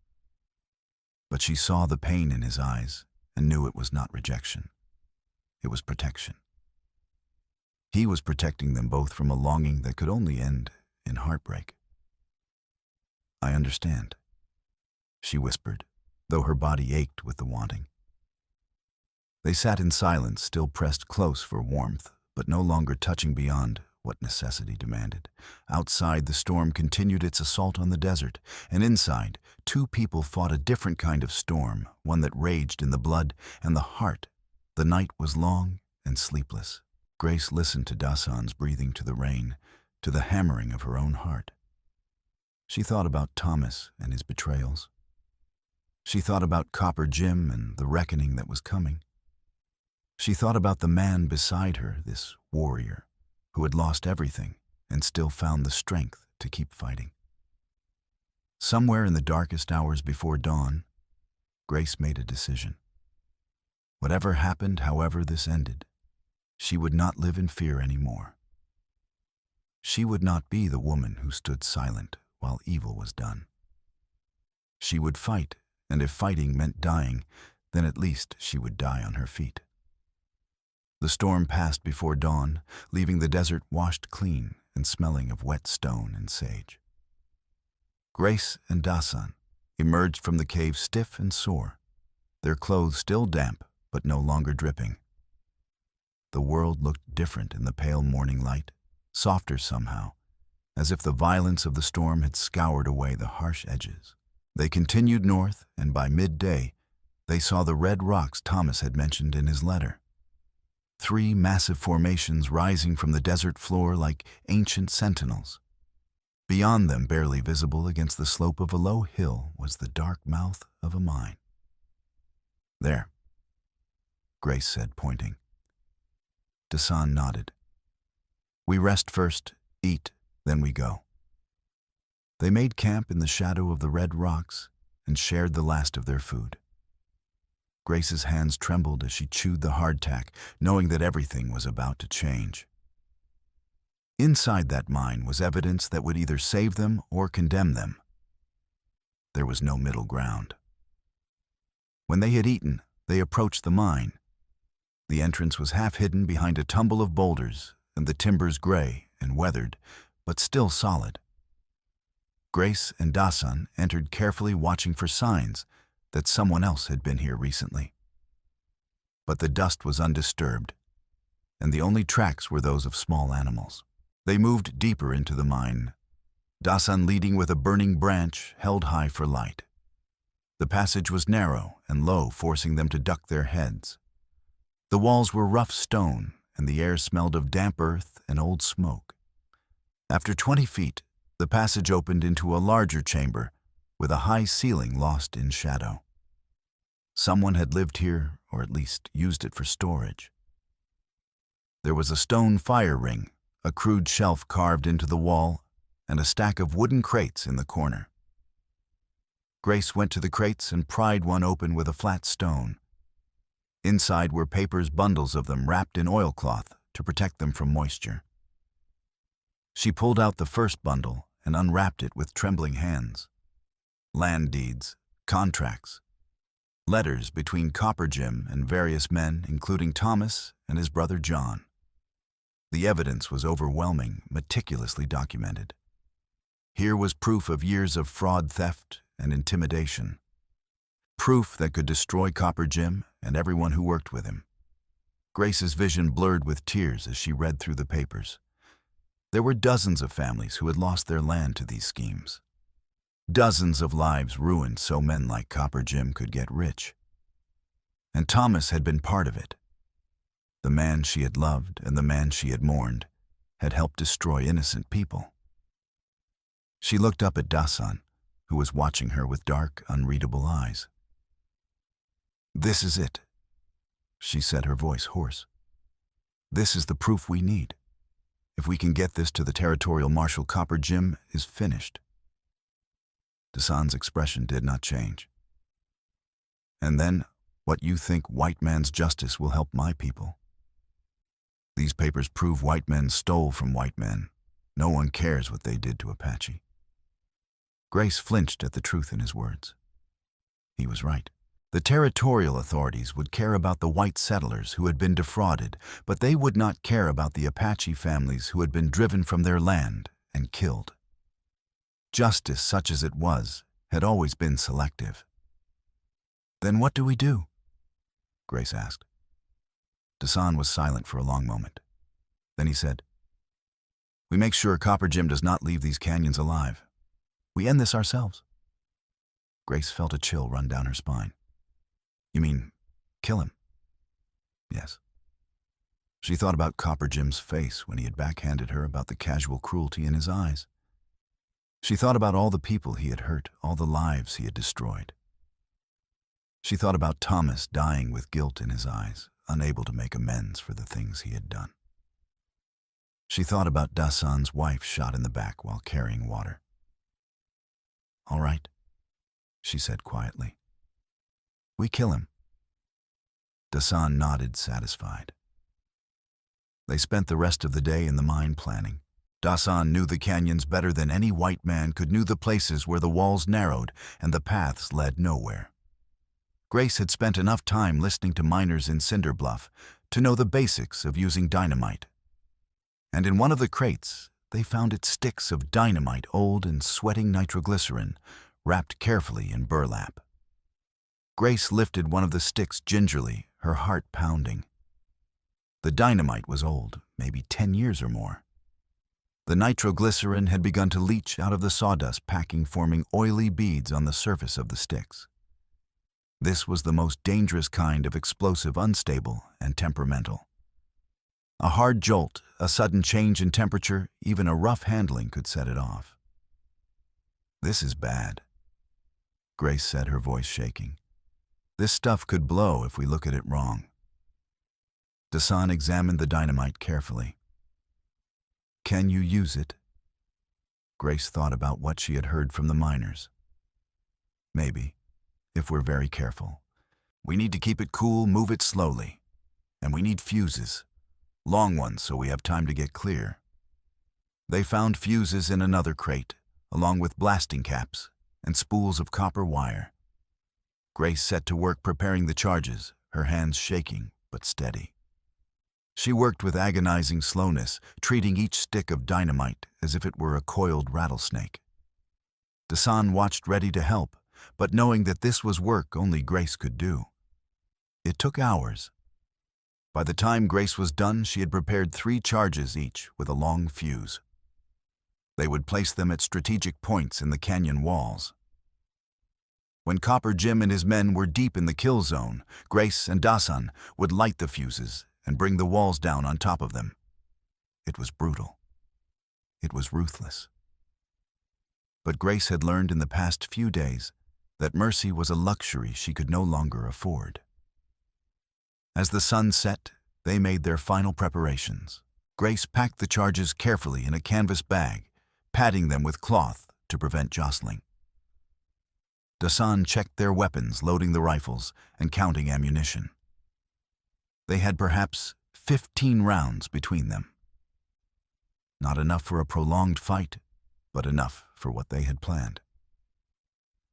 Speaker 1: But she saw the pain in his eyes and knew it was not rejection. It was protection. He was protecting them both from a longing that could only end in heartbreak. "I understand," she whispered, though her body ached with the wanting. They sat in silence, still pressed close for warmth, but no longer touching beyond what necessity demanded. Outside, the storm continued its assault on the desert, and inside, two people fought a different kind of storm, one that raged in the blood and the heart. The night was long and sleepless. Grace listened to Dasan's breathing, to the rain, to the hammering of her own heart. She thought about Thomas and his betrayals. She thought about Copper Jim and the reckoning that was coming. She thought about the man beside her, this warrior, who had lost everything and still found the strength to keep fighting. Somewhere in the darkest hours before dawn, Grace made a decision. Whatever happened, however this ended, she would not live in fear anymore. She would not be the woman who stood silent while evil was done. She would fight, and if fighting meant dying, then at least she would die on her feet. The storm passed before dawn, leaving the desert washed clean and smelling of wet stone and sage. Grace and Dasan emerged from the cave stiff and sore, their clothes still damp but no longer dripping. The world looked different in the pale morning light, softer somehow, as if the violence of the storm had scoured away the harsh edges. They continued north, and by midday, they saw the red rocks Thomas had mentioned in his letter. 3 massive formations rising from the desert floor like ancient sentinels. Beyond them, barely visible against the slope of a low hill, was the dark mouth of a mine. "There," Grace said, pointing. Dasan nodded. "We rest first, eat, then we go." They made camp in the shadow of the red rocks and shared the last of their food. Grace's hands trembled as she chewed the hardtack, knowing that everything was about to change. Inside that mine was evidence that would either save them or condemn them. There was no middle ground. When they had eaten, they approached the mine. The entrance was half hidden behind a tumble of boulders, and the timbers gray and weathered, but still solid. Grace and Dasan entered carefully, watching for signs that someone else had been here recently. But the dust was undisturbed, and the only tracks were those of small animals. They moved deeper into the mine, Dasan leading with a burning branch held high for light. The passage was narrow and low, forcing them to duck their heads. The walls were rough stone, and the air smelled of damp earth and old smoke. After 20 feet, the passage opened into a larger chamber with a high ceiling lost in shadow. Someone had lived here, or at least used it for storage. There was a stone fire ring, a crude shelf carved into the wall, and a stack of wooden crates in the corner. Grace went to the crates and pried one open with a flat stone. Inside were papers, bundles of them wrapped in oilcloth to protect them from moisture. She pulled out the first bundle and unwrapped it with trembling hands. Land deeds, contracts, letters between Copper Jim and various men, including Thomas and his brother John. The evidence was overwhelming, meticulously documented. Here was proof of years of fraud, theft, and intimidation. Proof that could destroy Copper Jim and everyone who worked with him. Grace's vision blurred with tears as she read through the papers. There were dozens of families who had lost their land to these schemes. Dozens of lives ruined so men like Copper Jim could get rich. And Thomas had been part of it. The man she had loved and the man she had mourned had helped destroy innocent people. She looked up at Dasan, who was watching her with dark, unreadable eyes. "This is it," she said, her voice hoarse. "This is the proof we need. If we can get this to the territorial marshal, Copper Jim is finished." Dasan's expression did not change. "And then, what you think white man's justice will help my people? These papers prove white men stole from white men. No one cares what they did to Apache." Grace flinched at the truth in his words. He was right. The territorial authorities would care about the white settlers who had been defrauded, but they would not care about the Apache families who had been driven from their land and killed. Justice, such as it was, had always been selective. "Then what do we do?" Grace asked. Dasan was silent for a long moment. Then he said, "We make sure Copper Jim does not leave these canyons alive. We end this ourselves." Grace felt a chill run down her spine. "You mean, kill him?" "Yes." She thought about Copper Jim's face when he had backhanded her, about the casual cruelty in his eyes. She thought about all the people he had hurt, all the lives he had destroyed. She thought about Thomas dying with guilt in his eyes, unable to make amends for the things he had done. She thought about Dasan's wife shot in the back while carrying water. "All right," she said quietly. "We kill him." Dasan nodded, satisfied. They spent the rest of the day in the mine planning. Dasan knew the canyons better than any white man could, knew the places where the walls narrowed and the paths led nowhere. Grace had spent enough time listening to miners in Cinder Bluff to know the basics of using dynamite. And in one of the crates, they found its sticks of dynamite, old and sweating nitroglycerin, wrapped carefully in burlap. Grace lifted one of the sticks gingerly, her heart pounding. The dynamite was old, maybe 10 years or more. The nitroglycerin had begun to leach out of the sawdust packing, forming oily beads on the surface of the sticks. This was the most dangerous kind of explosive, unstable and temperamental. A hard jolt, a sudden change in temperature, even a rough handling could set it off. "This is bad," Grace said, her voice shaking. "This stuff could blow if we look at it wrong." Dasan examined the dynamite carefully. "Can you use it?" Grace thought about what she had heard from the miners. "Maybe, if we're very careful. We need to keep it cool, move it slowly. And we need fuses. Long ones so we have time to get clear." They found fuses in another crate, along with blasting caps and spools of copper wire. Grace set to work preparing the charges, her hands shaking but steady. She worked with agonizing slowness, treating each stick of dynamite as if it were a coiled rattlesnake. Dasan watched, ready to help, but knowing that this was work only Grace could do. It took hours. By the time Grace was done, she had prepared 3 charges each with a long fuse. They would place them at strategic points in the canyon walls. When Copper Jim and his men were deep in the kill zone, Grace and Dasan would light the fuses and bring the walls down on top of them. It was brutal. It was ruthless. But Grace had learned in the past few days that mercy was a luxury she could no longer afford. As the sun set, they made their final preparations. Grace packed the charges carefully in a canvas bag, padding them with cloth to prevent jostling. Dasan checked their weapons, loading the rifles and counting ammunition. They had perhaps 15 rounds between them. Not enough for a prolonged fight, but enough for what they had planned.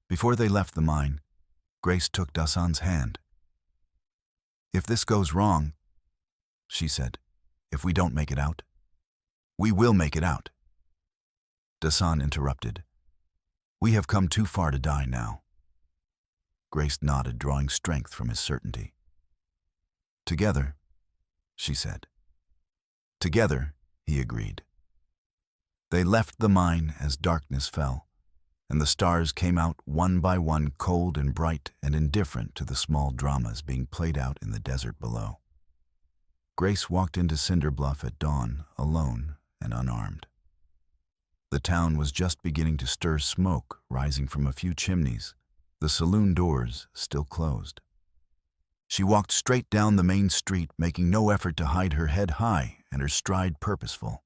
Speaker 1: Before they left the mine, Grace took Dasan's hand. "If this goes wrong," she said, "if we don't make it out." "We will make it out." Dasan interrupted. "We have come too far to die now." Grace nodded, drawing strength from his certainty. Together, she said. Together, he agreed. They left the mine as darkness fell, and the stars came out one by one, cold and bright and indifferent to the small dramas being played out in the desert below. Grace walked into Cinder Bluff at dawn, alone and unarmed. The town was just beginning to stir, smoke rising from a few chimneys, the saloon doors still closed. She walked straight down the main street, making no effort to hide her head high and her stride purposeful.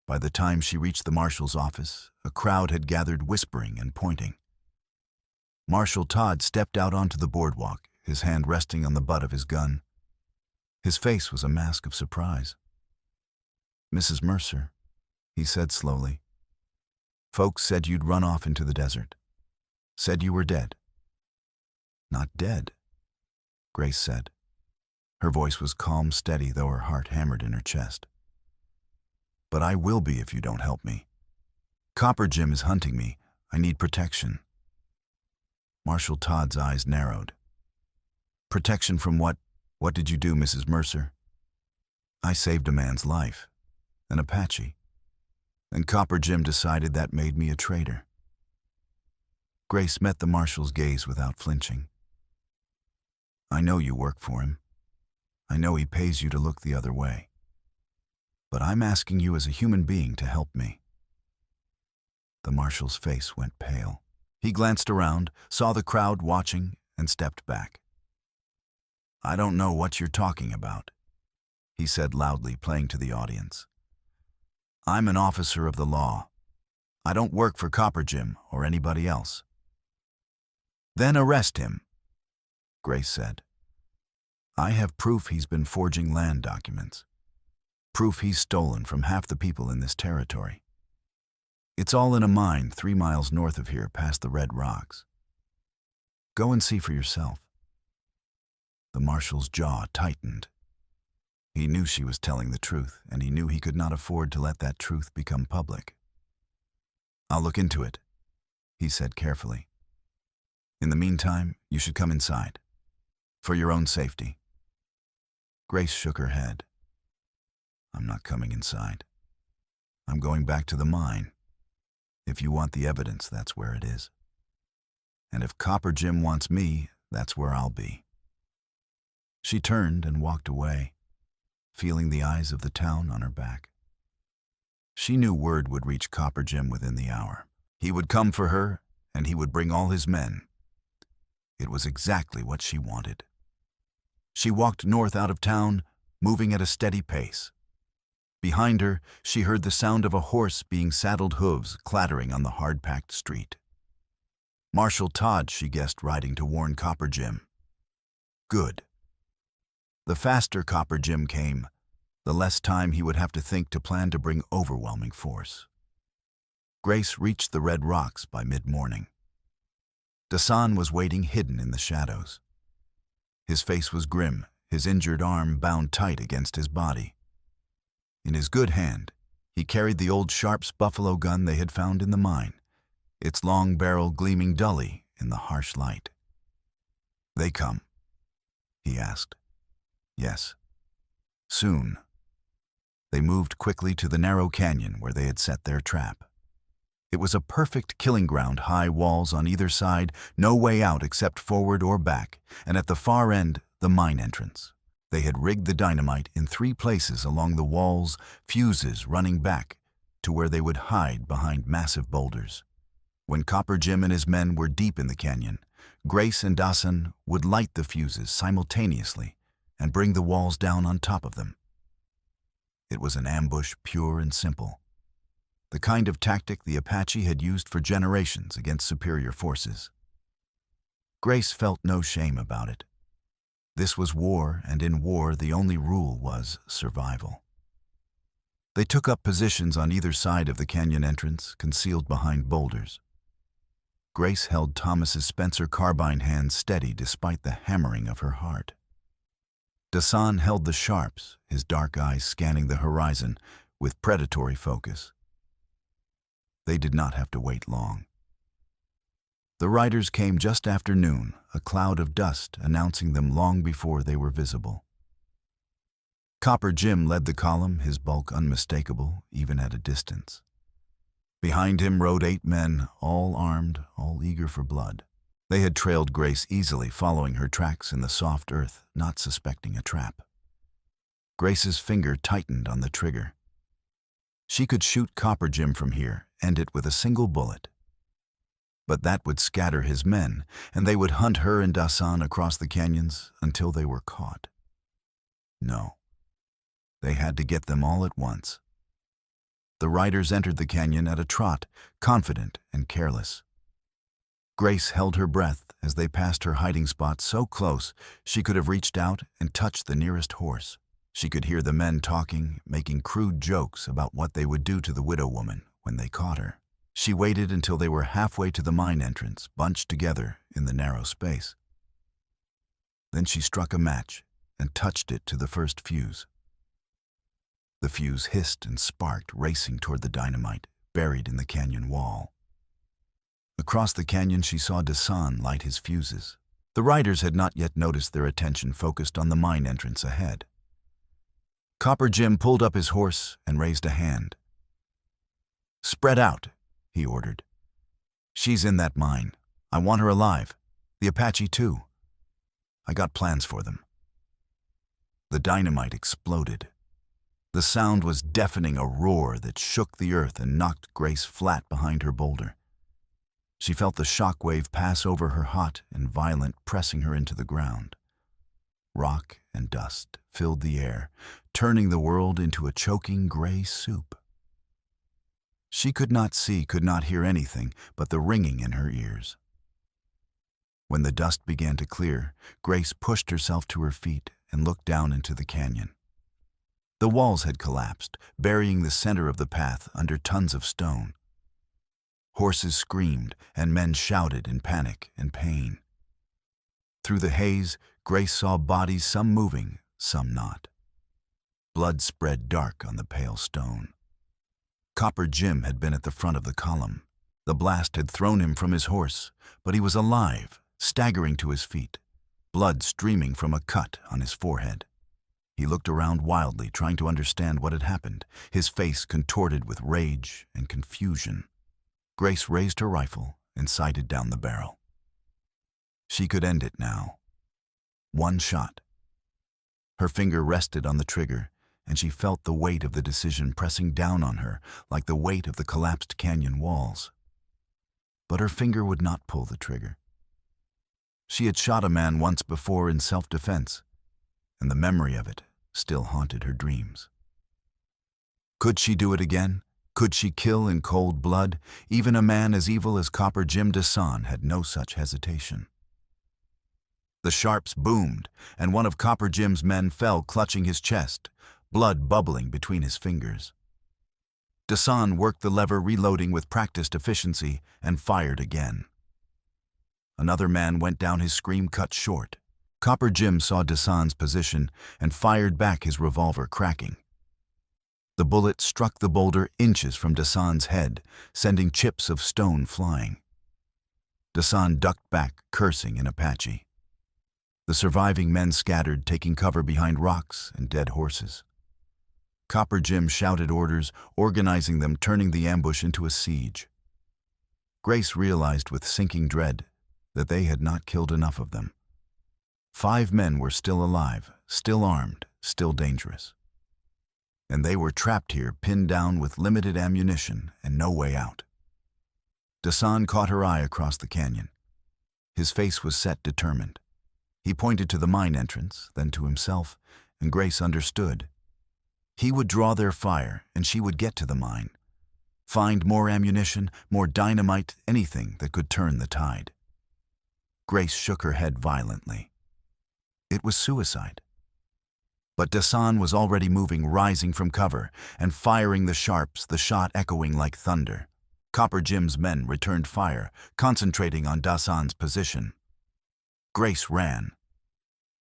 Speaker 1: By the time she reached the marshal's office, a crowd had gathered, whispering and pointing. Marshal Todd stepped out onto the boardwalk, his hand resting on the butt of his gun. His face was a mask of surprise. "Mrs. Mercer," he said slowly. "Folks said you'd run off into the desert. Said you were dead." "Not dead," Grace said. Her voice was calm, steady, though her heart hammered in her chest. "But I will be if you don't help me. Copper Jim is hunting me. I need protection." Marshal Todd's eyes narrowed. "Protection from what? What did you do, Mrs. Mercer?" "I saved a man's life, an Apache. And Copper Jim decided that made me a traitor." Grace met the marshal's gaze without flinching. "I know you work for him. I know he pays you to look the other way. But I'm asking you as a human being to help me." The marshal's face went pale. He glanced around, saw the crowd watching, and stepped back. "I don't know what you're talking about," he said loudly, playing to the audience. "I'm an officer of the law. I don't work for Copper Jim or anybody else." "Then arrest him," Grace said. "I have proof he's been forging land documents. Proof he's stolen from half the people in this territory. It's all in a mine 3 miles north of here, past the Red Rocks. Go and see for yourself." The marshal's jaw tightened. He knew she was telling the truth, and he knew he could not afford to let that truth become public. "I'll look into it," he said carefully. "In the meantime, you should come inside. For your own safety." Grace shook her head. "I'm not coming inside. I'm going back to the mine. If you want the evidence, that's where it is. And if Copper Jim wants me, that's where I'll be." She turned and walked away, feeling the eyes of the town on her back. She knew word would reach Copper Jim within the hour. He would come for her, and he would bring all his men. It was exactly what she wanted. She walked north out of town, moving at a steady pace. Behind her, she heard the sound of a horse being saddled, hooves clattering on the hard-packed street. Marshal Todd, she guessed, riding to warn Copper Jim. Good. The faster Copper Jim came, the less time he would have to think to plan to bring overwhelming force. Grace reached the Red Rocks by mid-morning. Dasan was waiting hidden in the shadows. His face was grim, his injured arm bound tight against his body. In his good hand, he carried the old Sharps buffalo gun they had found in the mine, its long barrel gleaming dully in the harsh light. "They come?" he asked. "Yes. Soon." They moved quickly to the narrow canyon where they had set their trap. It was a perfect killing ground, high walls on either side, no way out except forward or back, and at the far end, the mine entrance. They had rigged the dynamite in 3 places along the walls, fuses running back to where they would hide behind massive boulders. When Copper Jim and his men were deep in the canyon, Grace and Dasan would light the fuses simultaneously and bring the walls down on top of them. It was an ambush, pure and simple. The kind of tactic the Apache had used for generations against superior forces. Grace felt no shame about it. This was war, and in war the only rule was survival. They took up positions on either side of the canyon entrance, concealed behind boulders. Grace held Thomas's Spencer carbine hand steady despite the hammering of her heart. Dasan held the Sharps, his dark eyes scanning the horizon with predatory focus. They did not have to wait long. The riders came just after noon, a cloud of dust announcing them long before they were visible. Copper Jim led the column, his bulk unmistakable, even at a distance. Behind him rode 8 men, all armed, all eager for blood. They had trailed Grace easily, following her tracks in the soft earth, not suspecting a trap. Grace's finger tightened on the trigger. She could shoot Copper Jim from here, end it with a single bullet. But that would scatter his men, and they would hunt her and Dasan across the canyons until they were caught. No. They had to get them all at once. The riders entered the canyon at a trot, confident and careless. Grace held her breath as they passed her hiding spot so close she could have reached out and touched the nearest horse. She could hear the men talking, making crude jokes about what they would do to the widow woman when they caught her. She waited until they were halfway to the mine entrance, bunched together in the narrow space. Then she struck a match and touched it to the first fuse. The fuse hissed and sparked, racing toward the dynamite, buried in the canyon wall. Across the canyon she saw Dasan light his fuses. The riders had not yet noticed their attention focused on the mine entrance ahead. Copper Jim pulled up his horse and raised a hand. "Spread out," he ordered. "She's in that mine. I want her alive. The Apache too. I got plans for them." The dynamite exploded. The sound was deafening, a roar that shook the earth and knocked Grace flat behind her boulder. She felt the shock wave pass over her, hot and violent, pressing her into the ground. Rock and dust filled the air, turning the world into a choking gray soup. She could not see, could not hear anything but the ringing in her ears. When the dust began to clear, Grace pushed herself to her feet and looked down into the canyon. The walls had collapsed, burying the center of the path under tons of stone. Horses screamed and men shouted in panic and pain. Through the haze, Grace saw bodies, some moving, some not. Blood spread dark on the pale stone. Copper Jim had been at the front of the column. The blast had thrown him from his horse, but he was alive, staggering to his feet, blood streaming from a cut on his forehead. He looked around wildly, trying to understand what had happened, his face contorted with rage and confusion. Grace raised her rifle and sighted down the barrel. She could end it now. One shot. Her finger rested on the trigger, and she felt the weight of the decision pressing down on her like the weight of the collapsed canyon walls. But her finger would not pull the trigger. She had shot a man once before in self-defense, and the memory of it still haunted her dreams. Could she do it again? Could she kill in cold blood? Even a man as evil as Copper Jim Dasan had no such hesitation. The sharps boomed, and one of Copper Jim's men fell, clutching his chest, blood bubbling between his fingers. Dasan worked the lever, reloading with practiced efficiency, and fired again. Another man went down, his scream cut short. Copper Jim saw Dasan's position and fired back, his revolver cracking. The bullet struck the boulder inches from Dasan's head, sending chips of stone flying. Dasan ducked back, cursing in Apache. The surviving men scattered, taking cover behind rocks and dead horses. Copper Jim shouted orders, organizing them, turning the ambush into a siege. Grace realized with sinking dread that they had not killed enough of them. 5 men were still alive, still armed, still dangerous. And they were trapped here, pinned down with limited ammunition and no way out. Dasan caught her eye across the canyon. His face was set, determined. He pointed to the mine entrance, then to himself, and Grace understood. He would draw their fire, and she would get to the mine. Find more ammunition, more dynamite, anything that could turn the tide. Grace shook her head violently. It was suicide. But Dasan was already moving, rising from cover, and firing the sharps, the shot echoing like thunder. Copper Jim's men returned fire, concentrating on Dasan's position. Grace ran.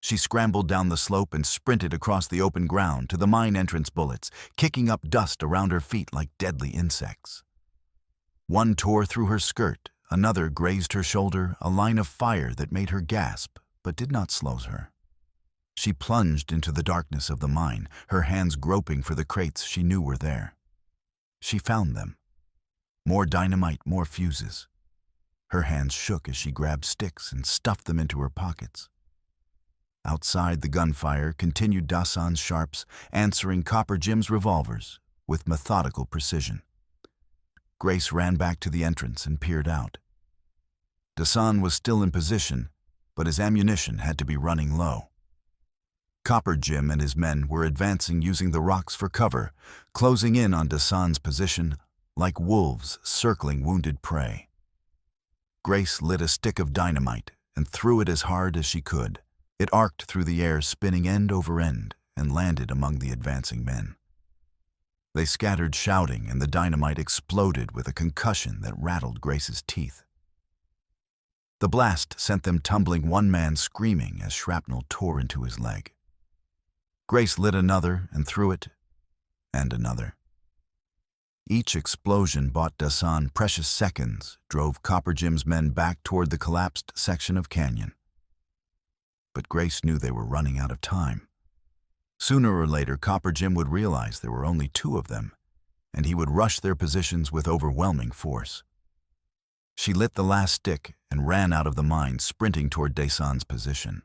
Speaker 1: She scrambled down the slope and sprinted across the open ground to the mine entrance bullets, kicking up dust around her feet like deadly insects. One tore through her skirt, another grazed her shoulder, a line of fire that made her gasp but did not slow her. She plunged into the darkness of the mine, her hands groping for the crates she knew were there. She found them. More dynamite, more fuses. Her hands shook as she grabbed sticks and stuffed them into her pockets. Outside, the gunfire continued Dasan's sharps, answering Copper Jim's revolvers with methodical precision. Grace ran back to the entrance and peered out. Dasan was still in position, but his ammunition had to be running low. Copper Jim and his men were advancing using the rocks for cover, closing in on Dasan's position like wolves circling wounded prey. Grace lit a stick of dynamite and threw it as hard as she could. It arced through the air, spinning end over end, and landed among the advancing men. They scattered shouting, and the dynamite exploded with a concussion that rattled Grace's teeth. The blast sent them tumbling, one man screaming as shrapnel tore into his leg. Grace lit another and threw it, and another. Each explosion bought Dasan precious seconds, drove Copper Jim's men back toward the collapsed section of canyon. But Grace knew they were running out of time. Sooner or later, Copper Jim would realize there were only two of them, and he would rush their positions with overwhelming force. She lit the last stick and ran out of the mine, sprinting toward Dasan's position.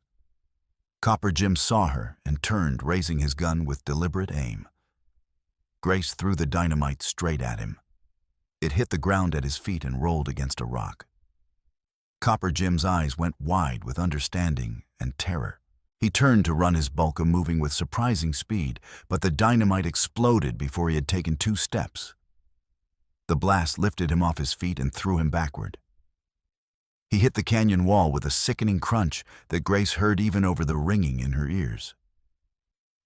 Speaker 1: Copper Jim saw her and turned, raising his gun with deliberate aim. Grace threw the dynamite straight at him. It hit the ground at his feet and rolled against a rock. Copper Jim's eyes went wide with understanding and terror. He turned to run, his bulk moving with surprising speed, but the dynamite exploded before he had taken 2 steps. The blast lifted him off his feet and threw him backward. He hit the canyon wall with a sickening crunch that Grace heard even over the ringing in her ears.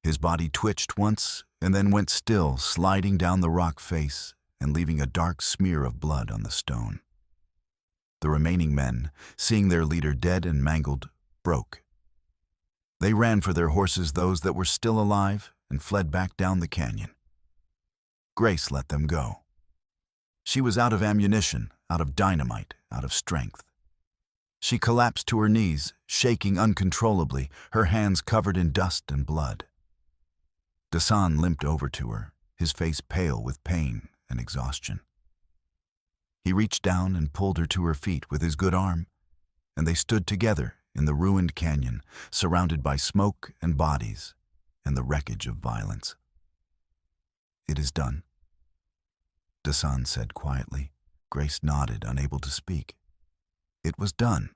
Speaker 1: His body twitched once and then went still, sliding down the rock face and leaving a dark smear of blood on the stone. The remaining men, seeing their leader dead and mangled, broke. They ran for their horses, those that were still alive, and fled back down the canyon. Grace let them go. She was out of ammunition, out of dynamite, out of strength. She collapsed to her knees, shaking uncontrollably, her hands covered in dust and blood. Dasan limped over to her, his face pale with pain and exhaustion. He reached down and pulled her to her feet with his good arm, and they stood together in the ruined canyon, surrounded by smoke and bodies and the wreckage of violence. "It is done," Dasan said quietly. Grace nodded, unable to speak. It was done.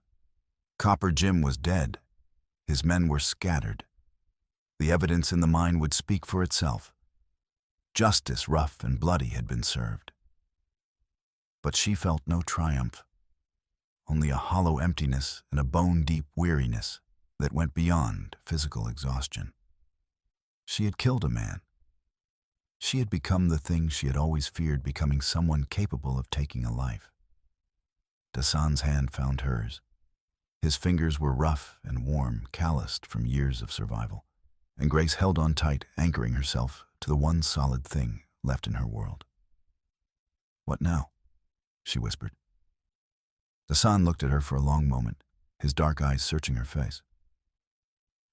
Speaker 1: Copper Jim was dead. His men were scattered. The evidence in the mine would speak for itself. Justice, rough and bloody, had been served. But she felt no triumph, only a hollow emptiness and a bone-deep weariness that went beyond physical exhaustion. She had killed a man. She had become the thing she had always feared becoming, someone capable of taking a life. Dasan's hand found hers. His fingers were rough and warm, calloused from years of survival, and Grace held on tight, anchoring herself to the one solid thing left in her world. "What now?" she whispered. Dasan looked at her for a long moment, his dark eyes searching her face.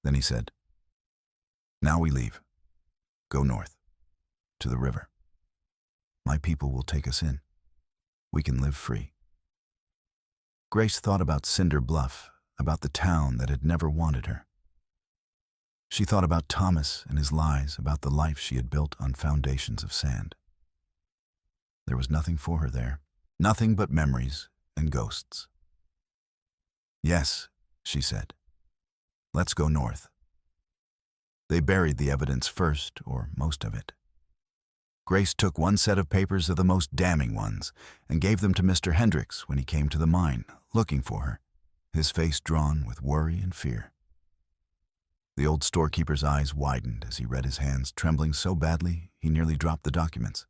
Speaker 1: Then he said, "Now we leave. Go north, to the river. My people will take us in. We can live free." Grace thought about Cinder Bluff, about the town that had never wanted her. She thought about Thomas and his lies, about the life she had built on foundations of sand. There was nothing for her there, nothing but memories and ghosts. "Yes," she said. "Let's go north." They buried the evidence first, or most of it. Grace took one set of papers, of the most damning ones, and gave them to Mr. Hendricks when he came to the mine, looking for her, his face drawn with worry and fear. The old storekeeper's eyes widened as he read, his hands trembling so badly he nearly dropped the documents.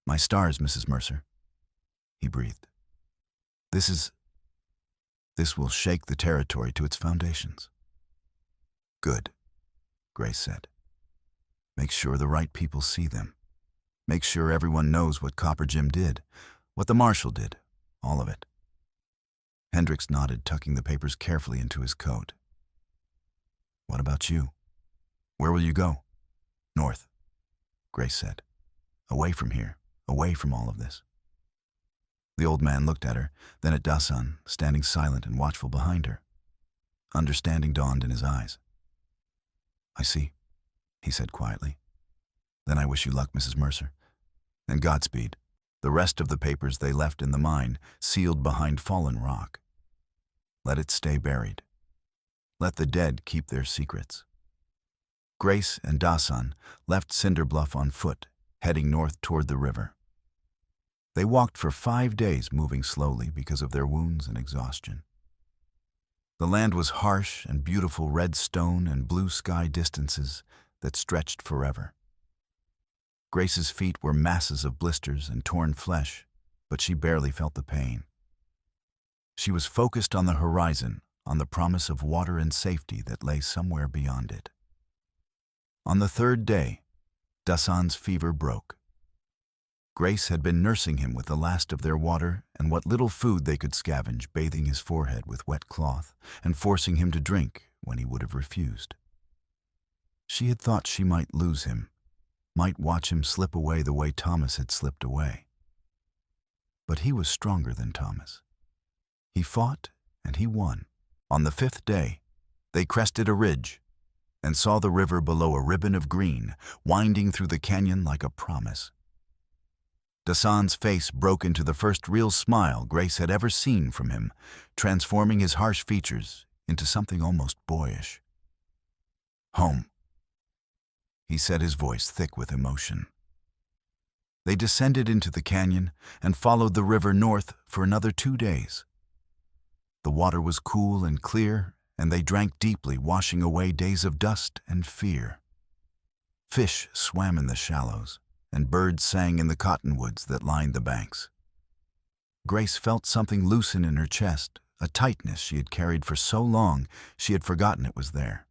Speaker 1: "My stars, Mrs. Mercer," he breathed. This will shake the territory to its foundations." "Good," Grace said. "Make sure the right people see them. Make sure everyone knows what Copper Jim did, what the marshal did, all of it." Hendricks nodded, tucking the papers carefully into his coat. What about you? Where will you go? North, Grace said. Away from here, away from all of this. The old man looked at her, then at Dasan, standing silent and watchful behind her. Understanding dawned in his eyes. I see, he said quietly. Then I wish you luck, Mrs. Mercer. And Godspeed. The rest of the papers they left in the mine, sealed behind fallen rock. Let it stay buried. Let the dead keep their secrets. Grace and Dasan left Cinder Bluff on foot, heading north toward the river. They walked for 5 days, moving slowly because of their wounds and exhaustion. The land was harsh and beautiful red stone and blue sky distances that stretched forever. Grace's feet were masses of blisters and torn flesh, but she barely felt the pain. She was focused on the horizon, on the promise of water and safety that lay somewhere beyond it. On the 3rd day, Dasan's fever broke. Grace had been nursing him with the last of their water and what little food they could scavenge, bathing his forehead with wet cloth and forcing him to drink when he would have refused. She had thought she might lose him, might watch him slip away the way Thomas had slipped away. But he was stronger than Thomas. He fought and he won. On the 5th day, they crested a ridge and saw the river below a ribbon of green, winding through the canyon like a promise. Dasan's face broke into the first real smile Grace had ever seen from him, transforming his harsh features into something almost boyish. Home, he said, his voice thick with emotion. They descended into the canyon and followed the river north for another 2 days. The water was cool and clear, and they drank deeply, washing away days of dust and fear. Fish swam in the shallows, and birds sang in the cottonwoods that lined the banks. Grace felt something loosen in her chest, a tightness she had carried for so long she had forgotten it was there.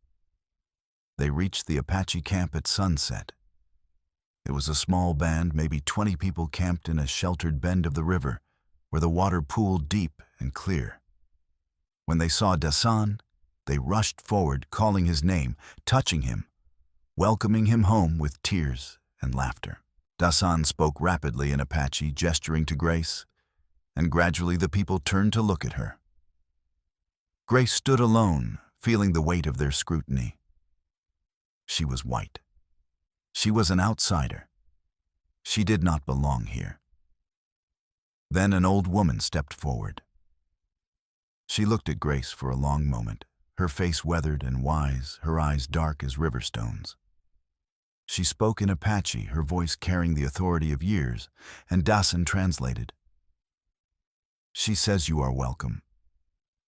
Speaker 1: They reached the Apache camp at sunset. It was a small band, maybe 20 people camped in a sheltered bend of the river, where the water pooled deep and clear. When they saw Dasan, they rushed forward, calling his name, touching him, welcoming him home with tears and laughter. Dasan spoke rapidly in Apache, gesturing to Grace, and gradually the people turned to look at her. Grace stood alone, feeling the weight of their scrutiny. She was white. She was an outsider. She did not belong here. Then an old woman stepped forward. She looked at Grace for a long moment, her face weathered and wise, her eyes dark as river stones. She spoke in Apache, her voice carrying the authority of years, and Dasan translated. She says you are welcome.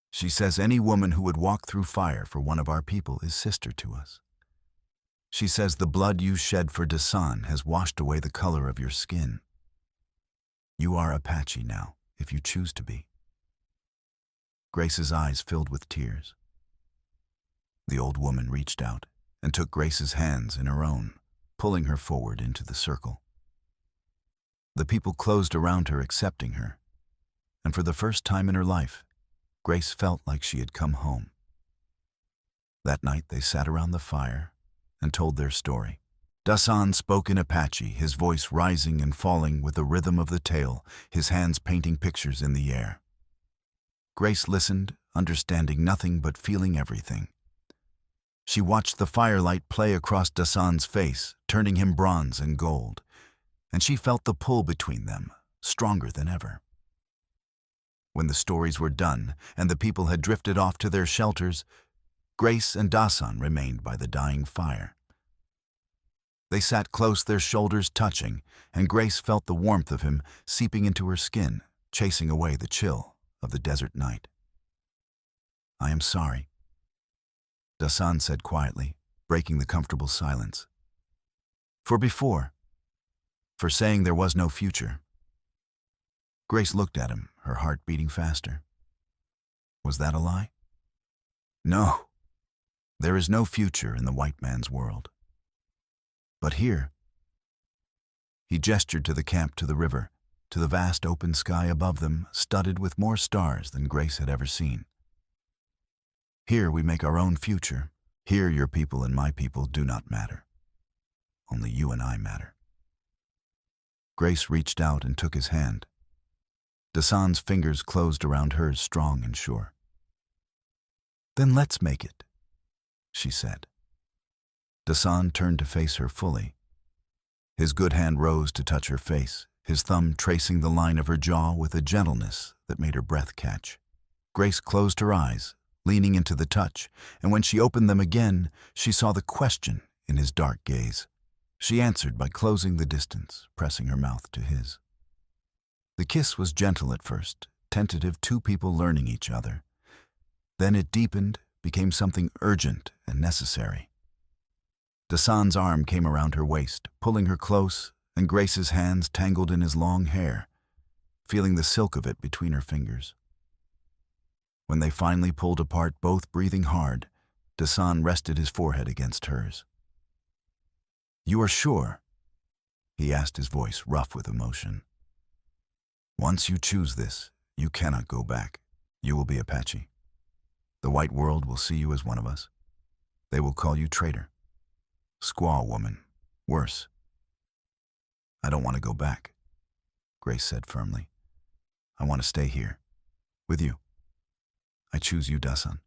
Speaker 1: She says any woman who would walk through fire for one of our people is sister to us. She says the blood you shed for Dasan has washed away the color of your skin. You are Apache now, if you choose to be. Grace's eyes filled with tears. The old woman reached out and took Grace's hands in her own, pulling her forward into the circle. The people closed around her, accepting her, and for the first time in her life, Grace felt like she had come home. That night they sat around the fire and told their story. Dasan spoke in Apache, his voice rising and falling with the rhythm of the tale, his hands painting pictures in the air. Grace listened, understanding nothing but feeling everything. She watched the firelight play across Dasan's face, turning him bronze and gold, and she felt the pull between them, stronger than ever. When the stories were done and the people had drifted off to their shelters, Grace and Dasan remained by the dying fire. They sat close, their shoulders touching, and Grace felt the warmth of him seeping into her skin, chasing away the chill of the desert night. I am sorry, Dasan said quietly, breaking the comfortable silence. For saying there was no future. Grace looked at him, her heart beating faster. Was that a lie? No. There is no future in the white man's world. But here, he gestured to the camp, to the river, to the vast open sky above them, studded with more stars than Grace had ever seen. Here we make our own future, Here your people and my people do not matter. Only you and I matter. Grace reached out and took his hand. Dasan's fingers closed around hers, strong and sure. Then let's make it, she said. Dasan turned to face her fully. His good hand rose to touch her face, his thumb tracing the line of her jaw with a gentleness that made her breath catch. Grace closed her eyes, leaning into the touch, and when she opened them again, she saw the question in his dark gaze. She answered by closing the distance, pressing her mouth to his. The kiss was gentle at first, tentative, two people learning each other. Then it deepened, became something urgent and necessary. Dasan's arm came around her waist, pulling her close, and Grace's hands tangled in his long hair, feeling the silk of it between her fingers. When they finally pulled apart, both breathing hard, Dasan rested his forehead against hers. "You are sure?" he asked, his voice rough with emotion. "Once you choose this, you cannot go back. You will be Apache. The white world will see you as one of us. They will call you traitor. Squaw woman. Worse." "I don't want to go back," Grace said firmly. "I want to stay here, with you. I choose you, Dasan.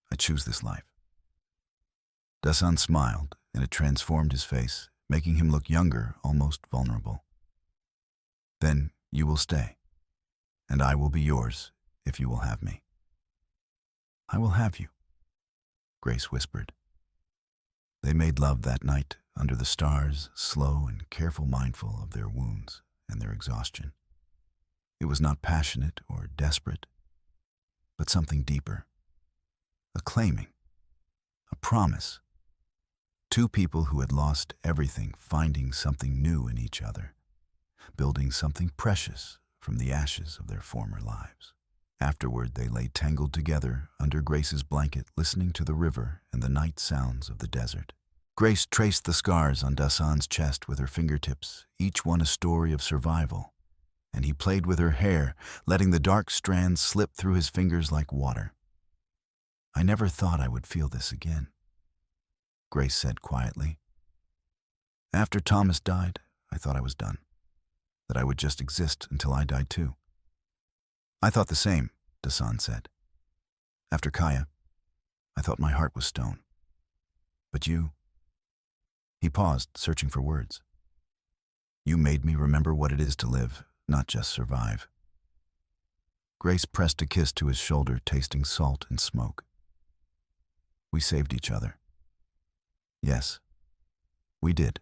Speaker 1: I choose this life." Dasan smiled, and it transformed his face, making him look younger, almost vulnerable. "Then you will stay, and I will be yours if you will have me." "I will have you," Grace whispered. They made love that night, under the stars, slow and careful, mindful of their wounds and their exhaustion. It was not passionate or desperate, but something deeper. A claiming, a promise. Two people who had lost everything, finding something new in each other, building something precious from the ashes of their former lives. Afterward, they lay tangled together under Grace's blanket, listening to the river and the night sounds of the desert. Grace traced the scars on Dasan's chest with her fingertips, each one a story of survival, and he played with her hair, letting the dark strands slip through his fingers like water. "I never thought I would feel this again," Grace said quietly. "After Thomas died, I thought I was done, that I would just exist until I died too." "I thought the same," Dasan said. "After Kaya, I thought my heart was stone. But you—" He paused, searching for words. "You made me remember what it is to live, not just survive." Grace pressed a kiss to his shoulder, tasting salt and smoke. "We saved each other." "Yes, we did."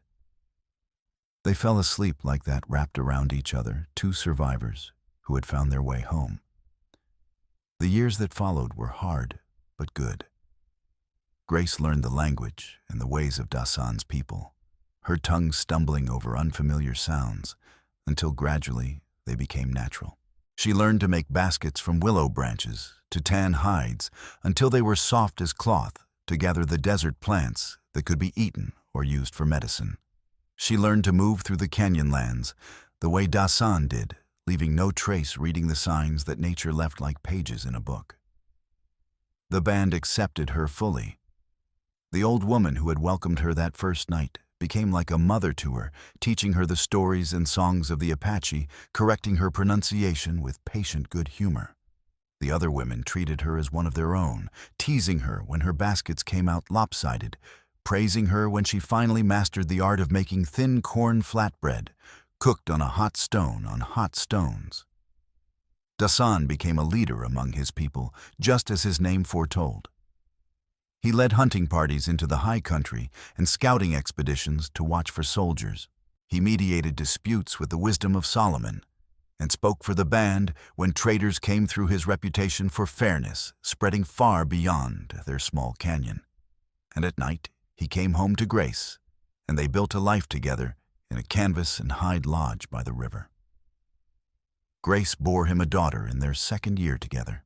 Speaker 1: They fell asleep like that, wrapped around each other, two survivors who had found their way home. The years that followed were hard, but good. Grace learned the language and the ways of Dasan's people, her tongue stumbling over unfamiliar sounds, until gradually they became natural. She learned to make baskets from willow branches, to tan hides, until they were soft as cloth, to gather the desert plants that could be eaten or used for medicine. She learned to move through the canyon lands the way Dasan did, leaving no trace, reading the signs that nature left like pages in a book. The band accepted her fully. The old woman who had welcomed her that first night became like a mother to her, teaching her the stories and songs of the Apache, correcting her pronunciation with patient good humor. The other women treated her as one of their own, teasing her when her baskets came out lopsided, praising her when she finally mastered the art of making thin corn flatbread, cooked on a hot stone on hot stones. Dasan became a leader among his people, just as his name foretold. He led hunting parties into the high country and scouting expeditions to watch for soldiers. He mediated disputes with the wisdom of Solomon and spoke for the band when traders came through, his reputation for fairness spreading far beyond their small canyon. And at night, he came home to Grace, and they built a life together in a canvas and hide lodge by the river. Grace bore him a daughter in their second year together.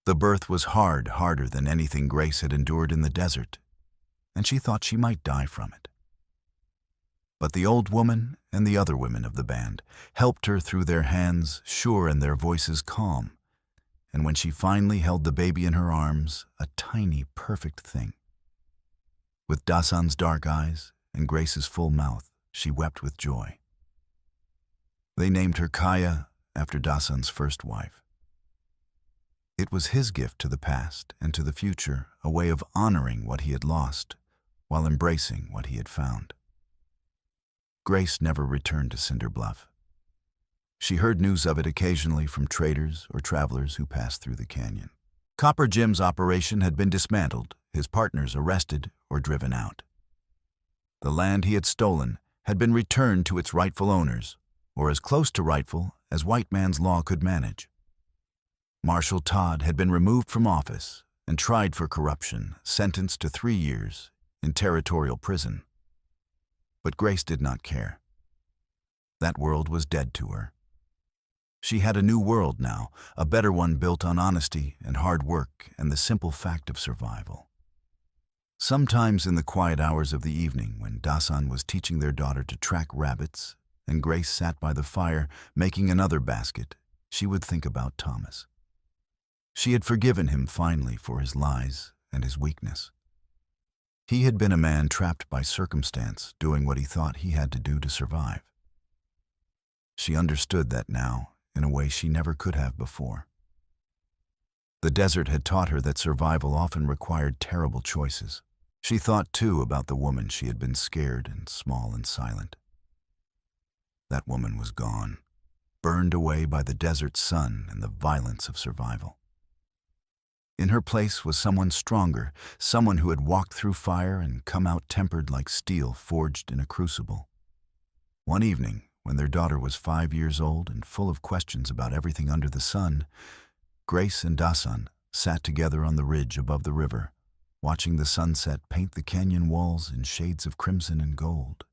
Speaker 1: The birth was hard, harder than anything Grace had endured in the desert, and she thought she might die from it. But the old woman and the other women of the band helped her through, their hands sure and their voices calm, and when she finally held the baby in her arms, a tiny, perfect thing. With Dasan's dark eyes and Grace's full mouth, she wept with joy. They named her Kaya after Dasan's first wife. It was his gift to the past and to the future, a way of honoring what he had lost while embracing what he had found. Grace never returned to Cinder Bluff. She heard news of it occasionally from traders or travelers who passed through the canyon. Copper Jim's operation had been dismantled, his partners arrested or driven out. The land he had stolen had been returned to its rightful owners, or as close to rightful as white man's law could manage. Marshal Todd had been removed from office and tried for corruption, sentenced to 3 years in territorial prison. But Grace did not care. That world was dead to her. She had a new world now, a better one built on honesty and hard work and the simple fact of survival. Sometimes in the quiet hours of the evening, when Dasan was teaching their daughter to track rabbits and Grace sat by the fire making another basket, she would think about Thomas. She had forgiven him finally for his lies and his weakness. He had been a man trapped by circumstance, doing what he thought he had to do to survive. She understood that now in a way she never could have before. The desert had taught her that survival often required terrible choices. She thought, too, about the woman she had been, scared and small and silent. That woman was gone, burned away by the desert sun and the violence of survival. In her place was someone stronger, someone who had walked through fire and come out tempered like steel forged in a crucible. One evening, when their daughter was 5 years old and full of questions about everything under the sun, Grace and Dasan sat together on the ridge above the river, watching the sunset paint the canyon walls in shades of crimson and gold.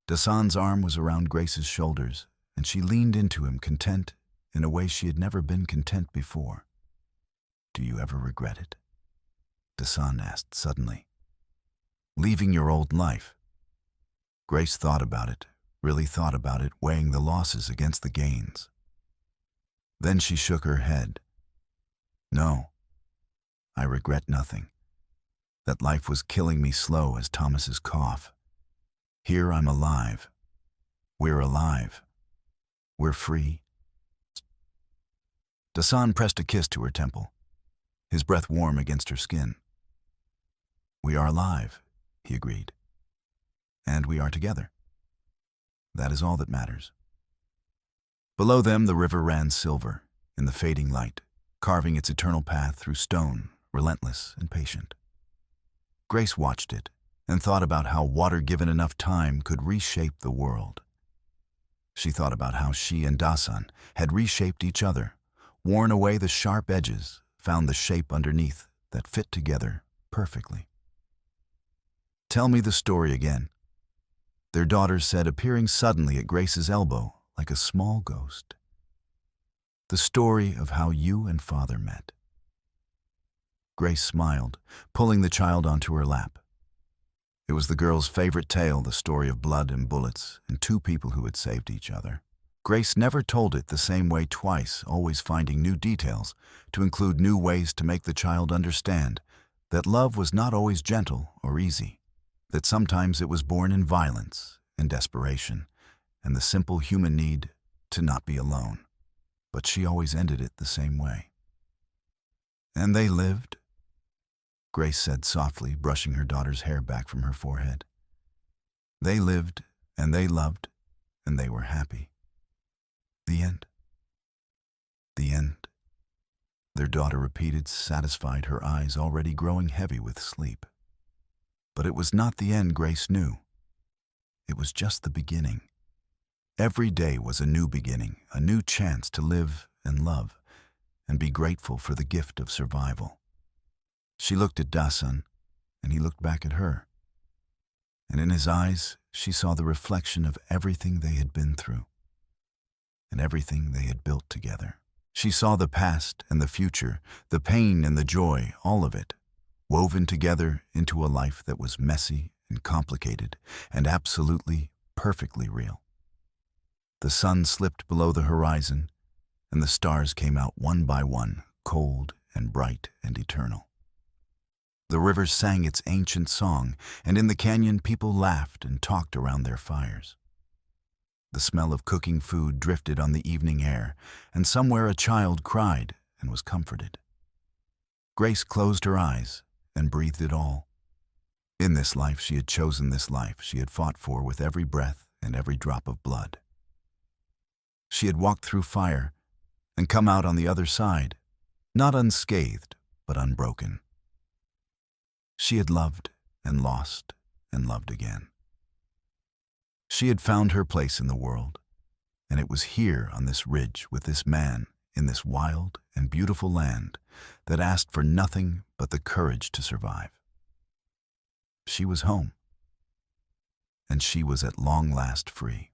Speaker 1: Dasan's arm was around Grace's shoulders, and she leaned into him, content in a way she had never been content before. "Do you ever regret it?" Dasan asked suddenly. "Leaving your old life?" Grace thought about it, really thought about it, weighing the losses against the gains. Then she shook her head. "No, I regret nothing. That life was killing me slow as Thomas's cough. Here I'm alive. We're alive. We're free." Dasan pressed a kiss to her temple, his breath warm against her skin. "We are alive," he agreed. "And we are together. That is all that matters." Below them, the river ran silver in the fading light, carving its eternal path through stone, relentless and patient. Grace watched it and thought about how water given enough time could reshape the world. She thought about how she and Dasan had reshaped each other, worn away the sharp edges, found the shape underneath that fit together perfectly. "Tell me the story again," their daughter said, appearing suddenly at Grace's elbow like a small ghost. "The story of how you and Father met." Grace smiled, pulling the child onto her lap. It was the girl's favorite tale, the story of blood and bullets and 2 people who had saved each other. Grace never told it the same way twice, always finding new details to include new ways to make the child understand that love was not always gentle or easy, that sometimes it was born in violence and desperation and the simple human need to not be alone. But she always ended it the same way. "And they lived?" Grace said softly, brushing her daughter's hair back from her forehead. "They lived, and they loved, and they were happy. The end." "The end," their daughter repeated, satisfied, her eyes already growing heavy with sleep. But it was not the end, Grace knew. It was just the beginning. Every day was a new beginning, a new chance to live and love and be grateful for the gift of survival. She looked at Dasan, and he looked back at her. And in his eyes, she saw the reflection of everything they had been through and everything they had built together. She saw the past and the future, the pain and the joy, all of it, woven together into a life that was messy and complicated and absolutely, perfectly real. The sun slipped below the horizon, and the stars came out one by one, cold and bright and eternal. The river sang its ancient song, and in the canyon people laughed and talked around their fires. The smell of cooking food drifted on the evening air, and somewhere a child cried and was comforted. Grace closed her eyes and breathed it all. In this life she had chosen, this life she had fought for with every breath and every drop of blood. She had walked through fire and come out on the other side, not unscathed, but unbroken. She had loved and lost and loved again. She had found her place in the world, and it was here on this ridge with this man in this wild and beautiful land that asked for nothing but the courage to survive. She was home, and she was at long last free.